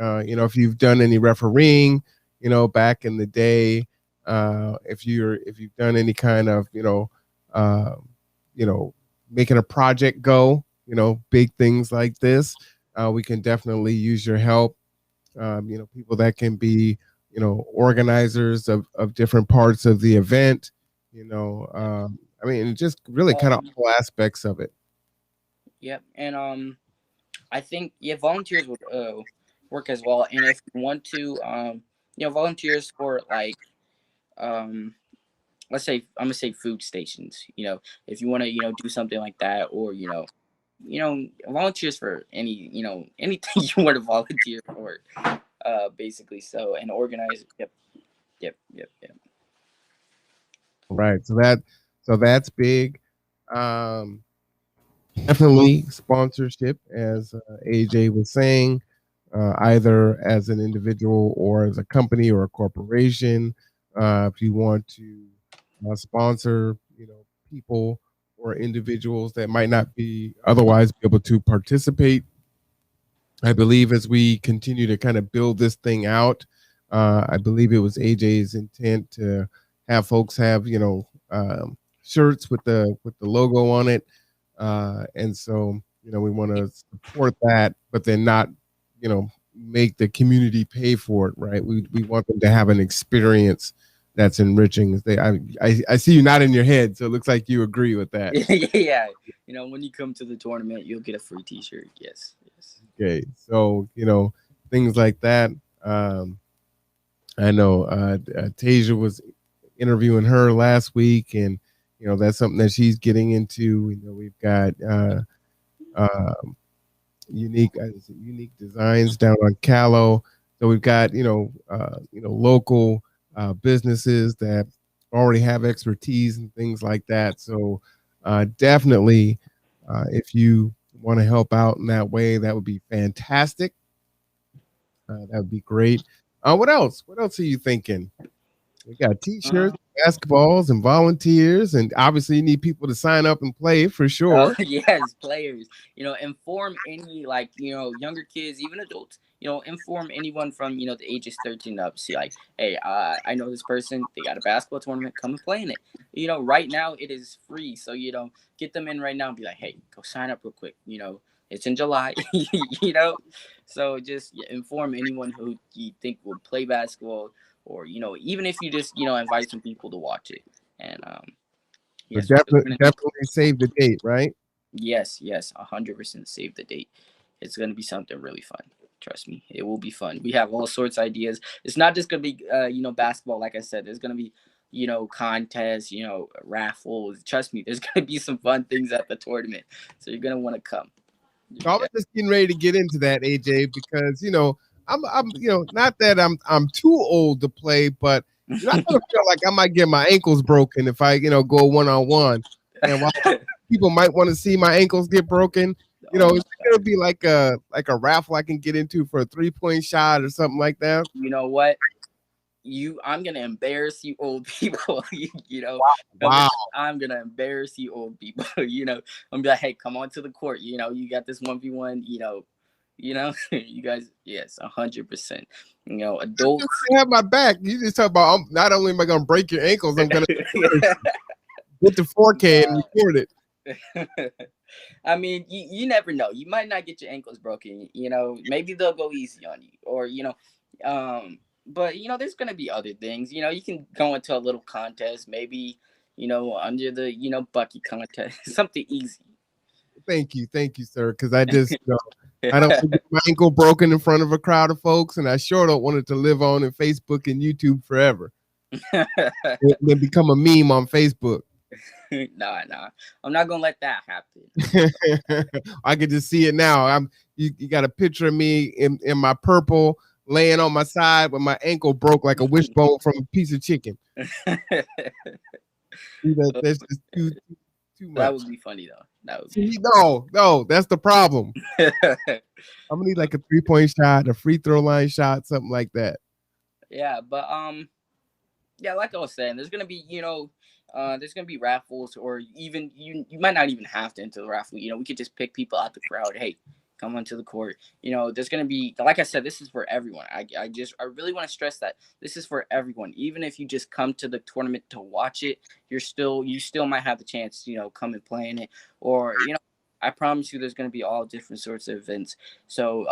If you've done any refereeing, back in the day, if you've done any kind of, uh, you know, making a project go, big things like this, we can definitely use your help. People that can be, organizers of different parts of the event, I mean, just really kind of um all aspects of it. yep. And I think, yeah, volunteers would work as well. And if you want to, volunteers for like, um, let's say I'm gonna say food stations. If you want to, do something like that, or volunteers for anything you want to volunteer for, basically. So and organize. Yep, yep, yep, yep. Right. So that's big. Um, Definitely sponsorship, as AJ was saying, either as an individual or as a company or a corporation. If you want to sponsor, people or individuals that might not be otherwise be able to participate, I believe as we continue to kind of build this thing out, I believe it was AJ's intent to have folks have shirts with the logo on it, and so we want to support that, but then not make the community pay for it, right? We want them to have an experience that's enriching. I see you not in your head, so it looks like you agree with that. Yeah. When you come to the tournament, you'll get a free T-shirt. Yes, yes. Okay, so things like that. I know Tasia was interviewing her last week, and that's something that she's getting into. We've got uh, unique designs down on Callow, so we've got local businesses that already have expertise and things like that. So definitely, if you want to help out in that way, that would be fantastic. That would be great. What else? What else are you thinking? We got Uh, T-shirts, basketballs, and volunteers, and obviously you need people to sign up and play for oh sure. yes, players. Inform any like younger kids, even adults. Inform anyone from the ages 13 up. See, like, hey, I know this person. They got a basketball tournament. Come and play in it. Right now it is free, so get them in right now and be like, hey, go sign up real quick. It's in July. So just inform anyone who you think will play basketball, or even if you just invite some people to watch it. And But yes, we're definitely, gonna do. definitely save the date, right? Yes, yes, 100% save the date. It's gonna be something really fun. Trust me, it will be fun. We have all sorts of ideas. It's not just gonna be basketball. Like I said, there's gonna be contests, raffles. Trust me, there's gonna be some fun things at the tournament. So you're gonna want to come. So I was just getting ready to get into that, AJ, because I'm not that I'm too old to play, but I kind of feel like I might get my ankles broken if I go 1-on-1, and while people might want to see my ankles get broken, Oh my is it gonna god! be like a raffle I can get into for a 3-point shot or something like that? You know what? I'm gonna embarrass you old people. Wow. I'm gonna embarrass you old people. I'm gonna be like, hey, come on to the court. You got this 1v1. You guys, yes, 100%. Adults. You have my back. You just talk about not only am I gonna break your ankles, I'm gonna get the 4K and record it. I mean, you never know. You might not get your ankles broken. Maybe they'll go easy on you, or but there's gonna be other things. You can go into a little contest, maybe under the bucket contest, something easy. Thank you, sir. Because I just I don't want to get my ankle broken in front of a crowd of folks, and I sure don't want it to live on in Facebook and YouTube forever. And then become a meme on Facebook. Nah, I'm not gonna let that happen. I could just see it now. You got a picture of me in my purple laying on my side with my ankle broke like a wishbone from a piece of chicken. That's just too That much. would be funny though. That would be See, no, that's the problem. funny. I'm gonna need like a 3-point shot, a free throw line shot, something like that. Yeah, but yeah, like I was saying, there's gonna be raffles, or even you might not even have to enter the raffle. We could just pick people out the crowd. Hey, come onto the court. There's gonna be, like I said, this is for everyone. I really want to stress that this is for everyone. Even if you just come to the tournament to watch it, you still might have the chance, come and play in it, or I promise you, there's gonna be all different sorts of events. So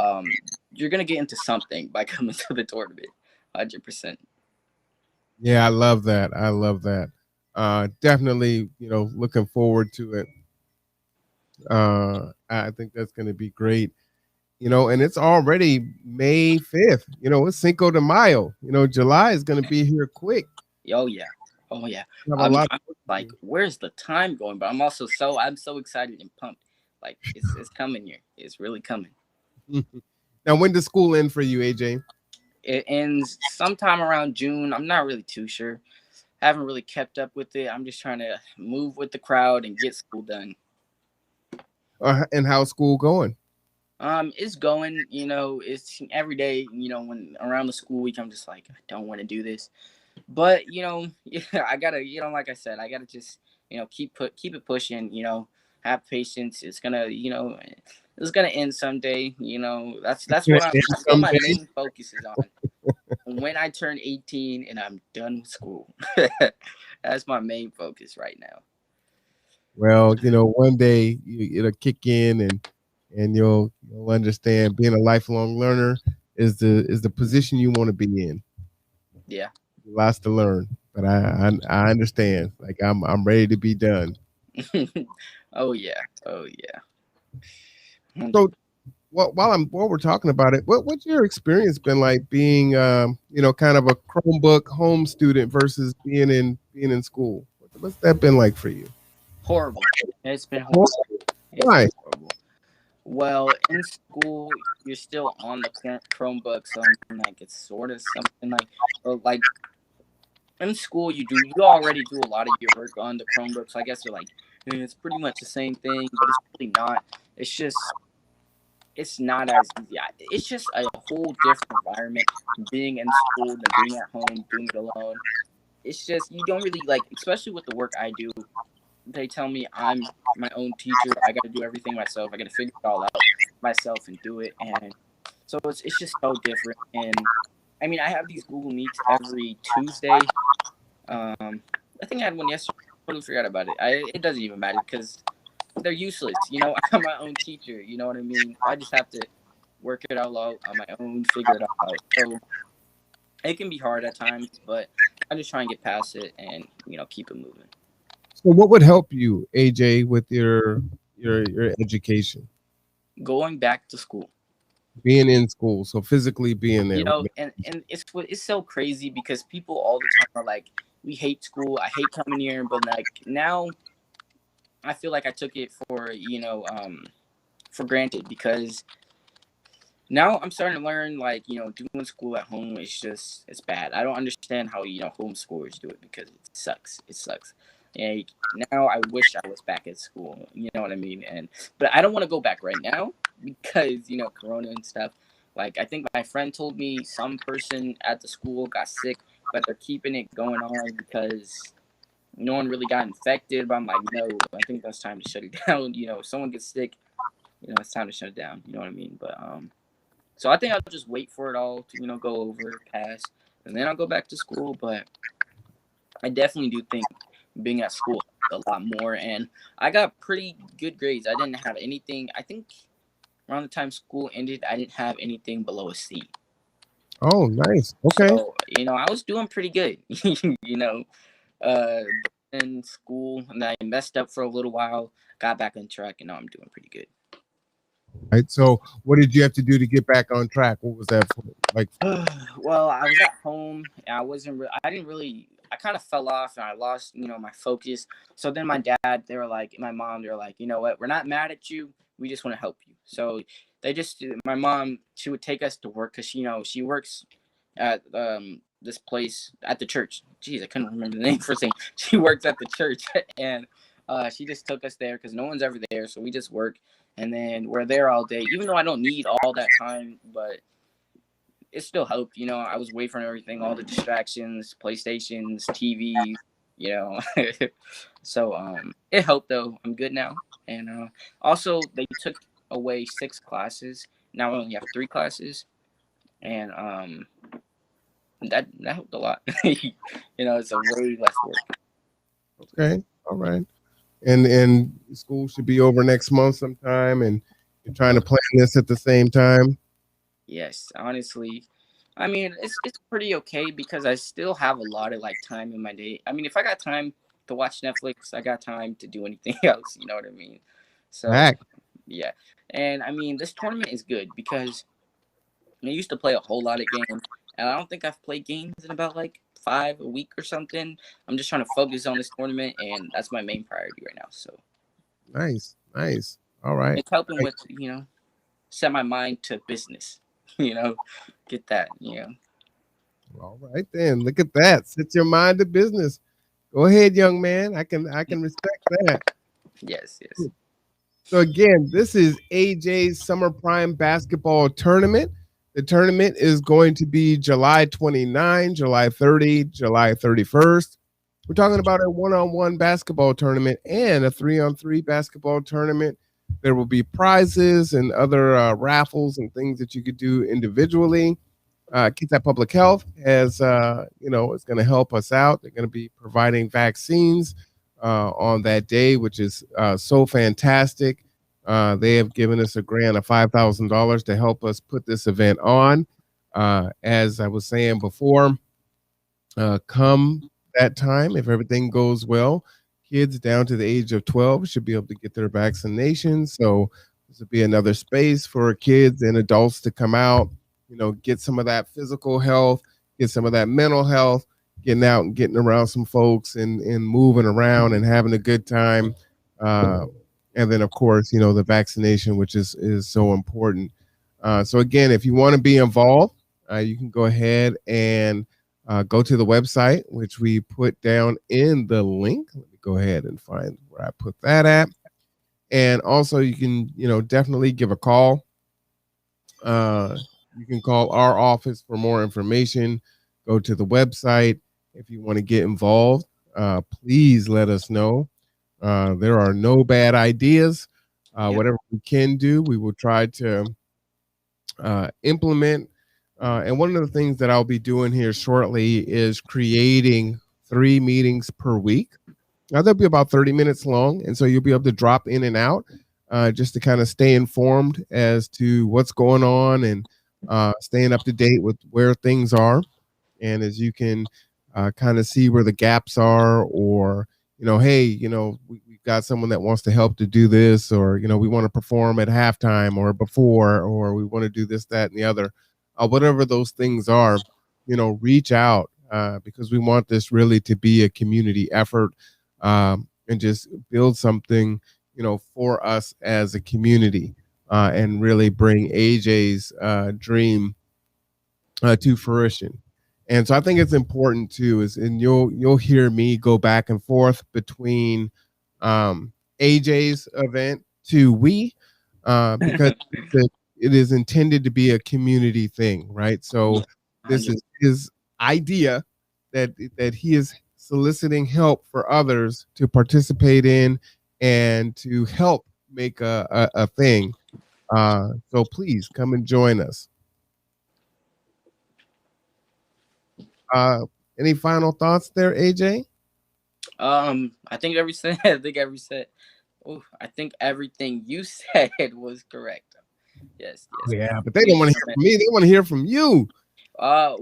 you're gonna get into something by coming to the tournament, 100%. Yeah, I love that. I love that. Definitely, looking forward to it. I think that's going to be great. And it's already May 5th. It's Cinco de Mayo. July is going to be here quick. Oh yeah, oh yeah. We have a lot I'm of work like, to where's the time going? But I'm so excited and pumped. Like it's coming here. It's really coming. do. Now, when does school end for you, AJ? It ends sometime around June. I'm not really too sure. Haven't really kept up with it. I'm just trying to move with the crowd and get school done. And how's school going? It's going, it's every day, when around the school week, I'm just like, I don't want to do this. But, yeah, I gotta, like I said, I gotta just, keep it pushing, have patience. It's gonna end someday. That's Gonna what end that's what my someday. main focus is on. When I turn 18 and I'm done with school. That's my main focus right now. Well, one day it'll kick in, and you'll understand being a lifelong learner is the position you want to be in. Yeah. Lots to learn, but I understand. Like I'm ready to be done. Oh yeah. Oh yeah. 100. So while we're talking about it, what's your experience been like being kind of a Chromebook home student versus being in school? What's that been like for you? Horrible. It's been Well, horrible. It's why? been horrible. Well, in school, you're still on the Chromebook, so I mean, like it's sort of something like, or like in school, you already do a lot of your work on the Chromebook. So I guess you're like, it's pretty much the same thing, but it's really not. It's just it's not as easy. It's just a whole different environment being in school than being at home doing it alone. It's just you don't really like, especially with the work I do. They tell me I'm my own teacher. I got to do everything myself. I got to figure it all out myself and do it. And so it's just so different. And I mean, I have these Google Meets every Tuesday. I think I had one yesterday. I totally forgot about it. It doesn't even matter because they're useless. I'm my own teacher. You know what I mean? I just have to work it all out on my own, figure it all out. So it can be hard at times, but I just try and get past it and keep it moving. So what would help you, AJ, with your education, Going back to school. being in school, so physically being there? And it's so crazy because people all the time are like, we hate school, I hate coming here, but like now I feel like I took it for granted because now I'm starting to learn like doing school at home is just it's bad. I don't understand how homeschoolers do it because it sucks. It sucks. Like now I wish I was back at school. You know what I mean? But I don't want to go back right now because Corona and stuff. Like I think my friend told me some person at the school got sick, but they're keeping it going on because no one really got infected. But I'm like, no, I think that's time to shut it down. If someone gets sick, it's time to shut it down. You know what I mean? But so I think I'll just wait for it all to go over, pass, and then I'll go back to school. But I definitely do think being at school a lot more, and I got pretty good grades. I didn't have anything. I think around the time school ended, I didn't have anything below a C. Oh, nice. Okay. So I was doing pretty good. you know, in school, and then I messed up for a little while, got back on track, and now I'm doing pretty good. Right. So what did you have to do to get back on track? What was that for? Like, Well, I was at home and I didn't really, I kind of fell off and I lost, my focus. So then my dad, my mom, they were like, you know what, we're not mad at you. We just want to help you. So my mom, she would take us to work because, she works at this place at the church. Jeez, I couldn't remember the name for a second. She works at the church and she just took us there because no one's ever there. So we just work and then we're there all day, even though I don't need all that time, but it still helped. I was away from everything, all the distractions, PlayStations, TVs, you know. So it helped though. I'm good now. And also they took away 6 classes. Now I only have 3 classes. And that helped a lot. It's a way less work. okay, all right. And school should be over next month sometime, and you're trying to plan this at the same time. Yes, honestly. I mean, it's pretty okay because I still have a lot of like time in my day. I mean, if I got time to watch Netflix, I got time to do anything else. You know what I mean? So Back. Yeah, and I mean this tournament is good because I used to play a whole lot of games, and I don't think I've played games in about like 5 a week or something. I'm just trying to focus on this tournament, and that's my main priority right now. So Nice, nice. All right. it's helping Right. with set my mind to business. You know, get that. All right then. Look at that. Set your mind to business. Go ahead, young man. I can respect that. Yes, yes. So again, this is AJ's Summer Prime Basketball Tournament. The tournament is going to be July 29, July 30, July 31st. We're talking about a one-on-one basketball tournament and a three-on-three basketball tournament. There will be prizes and other raffles and things that you could do individually. Kids at Public Health has, is going to help us out. They're going to be providing vaccines on that day, which is so fantastic. They have given us a grant of $5,000 to help us put this event on. As I was saying before, come that time, if everything goes well, kids down to the age of 12 should be able to get their vaccinations. So this will be another space for kids and adults to come out, get some of that physical health, get some of that mental health, getting out and getting around some folks and moving around and having a good time. Uh, and then, of course, the vaccination, which is so important. So again, if you want to be involved, you can go ahead and go to the website, which we put down in the link. Let me go ahead and find where I put that at. And also, you can, definitely give a call. You can call our office for more information. Go to the website. If you want to get involved, please let us know. There are no bad ideas. Yep. Whatever we can do, we will try to implement. And one of the things that I'll be doing here shortly is creating 3 meetings per week. Now, they'll be about 30 minutes long. And so you'll be able to drop in and out just to kind of stay informed as to what's going on and staying up to date with where things are. And as you can kind of see where the gaps are, or, hey, we've got someone that wants to help to do this, or, we want to perform at halftime or before, or we want to do this, that, and the other. Whatever those things are, reach out because we want this really to be a community effort and just build something, for us as a community and really bring AJ's dream to fruition. And so I think it's important too, and you'll hear me go back and forth between AJ's event to because it is intended to be a community thing, right? So this is his idea that he is soliciting help for others to participate in and to help make a thing. So please come and join us. Uh, any final thoughts there, AJ? I think everything. I think every said. Oh, I think everything you said was correct. Yes, Oh, yes. yeah, but they don't Please want to come hear in. from me. They want to hear from you. Well,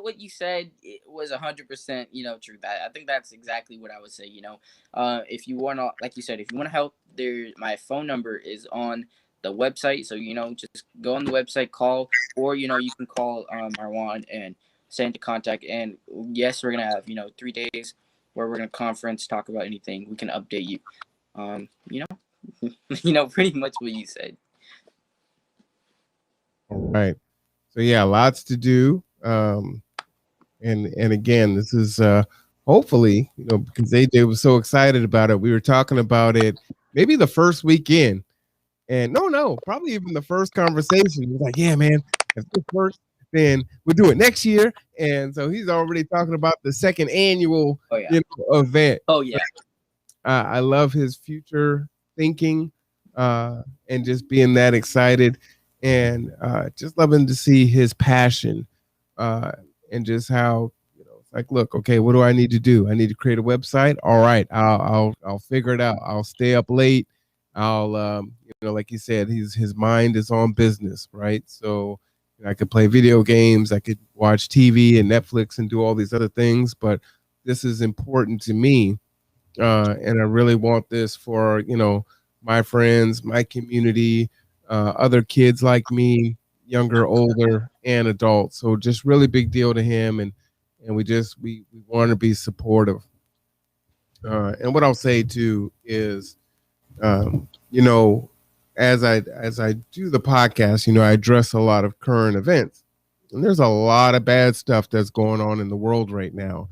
what you said it was 100%, true. I think that's exactly what I would say. If you want to, like you said, if you want to help, my phone number is on the website. So just go on the website, call, or you can call Marwan and send to contact. And yes, we're gonna have 3 days where we're gonna conference, talk about anything. We can update you. Um, you know, pretty much what you said. All right. So yeah, lots to do. And again, this is hopefully, because AJ was so excited about it. We were talking about it maybe the first weekend. And no, probably even the first conversation. He was like, yeah, man, if this works, then we'll do it next year. And so he's already talking about the second annual Oh yeah. event. Oh So yeah. I love his future thinking and just being that excited and just loving to see his passion uh, and just how it's like, look, okay, what do I need to do? I need to create a website. All right, I'll figure it out. I'll stay up late. I'll like you said, his mind is on business, right? So I could play video games, I could watch TV and Netflix and do all these other things, but this is important to me and I really want this for my friends, my community, other kids like me, younger, older, and adults. So just really big deal to him, and we want to be supportive. And what I'll say too is, you know, as I do the podcast, I address a lot of current events, and there's a lot of bad stuff that's going on in the world right now,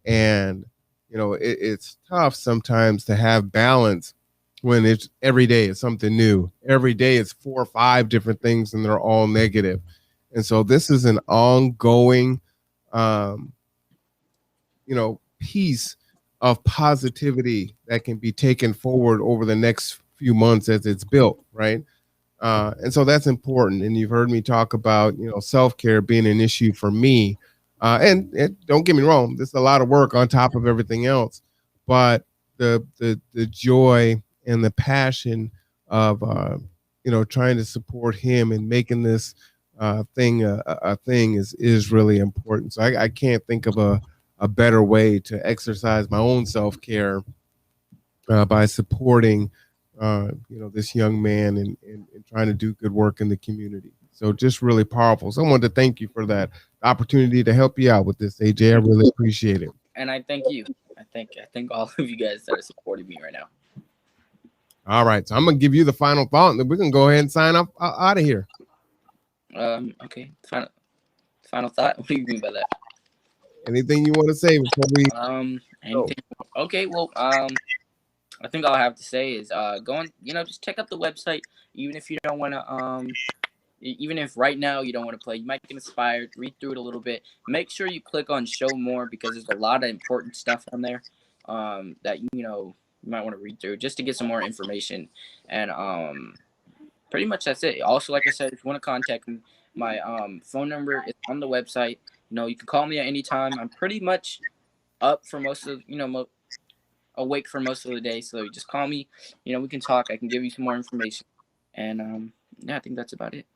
and it's tough sometimes to have balance when it's every day it's something new. Every day it's four or five different things, and they're all negative. And so this is an ongoing, um, piece of positivity that can be taken forward over the next few months as it's built, right? And so that's important. And you've heard me talk about, self care being an issue for me. And don't get me wrong, this is a lot of work on top of everything else, but the joy and the passion of trying to support him and making this thing a thing is really important. So I can't think of a better way to exercise my own self care by supporting this young man and trying to do good work in the community. So just really powerful. So I wanted to thank you for that opportunity to help you out with this, AJ. I really appreciate it. And I thank you. I think all of you guys that are supporting me right now. All right. So I'm gonna give you the final thought, and then we can go ahead and sign up out of here. Okay. Final thought. What do you mean by that? Anything you want to say before we Anything? Okay. Well, I think all I have to say is go on. Just check out the website. Even if you don't want to even if right now you don't want to play, you might get inspired. Read through it a little bit. Make sure you click on show more, because there's a lot of important stuff on there that you might want to read through just to get some more information. And pretty much that's it. Also, like I said, if you want to contact me, my phone number is on the website. You can call me at any time. I'm pretty much up for most of awake for most of the day, so you just call me. We can talk. I can give you some more information. And yeah, I think that's about it.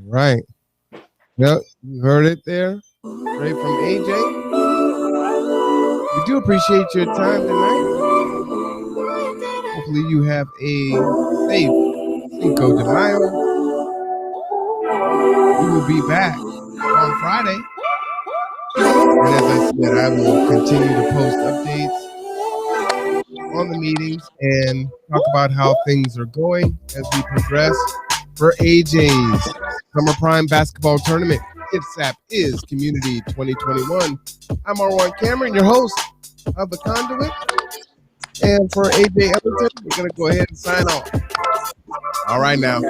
right. Yep, you heard it there, straight from AJ. We do appreciate your time tonight. Hopefully, you have a safe Cinco de Mayo. We will be back on Friday. And as I said, I will continue to post updates on the meetings and talk about how things are going as we progress for AJ's Summer Prime Basketball Tournament. IFSAP is Community 2021. I'm R1 Cameron, your host of the Conduit. And for AJ Ellington, we're going to go ahead and sign off. All right now.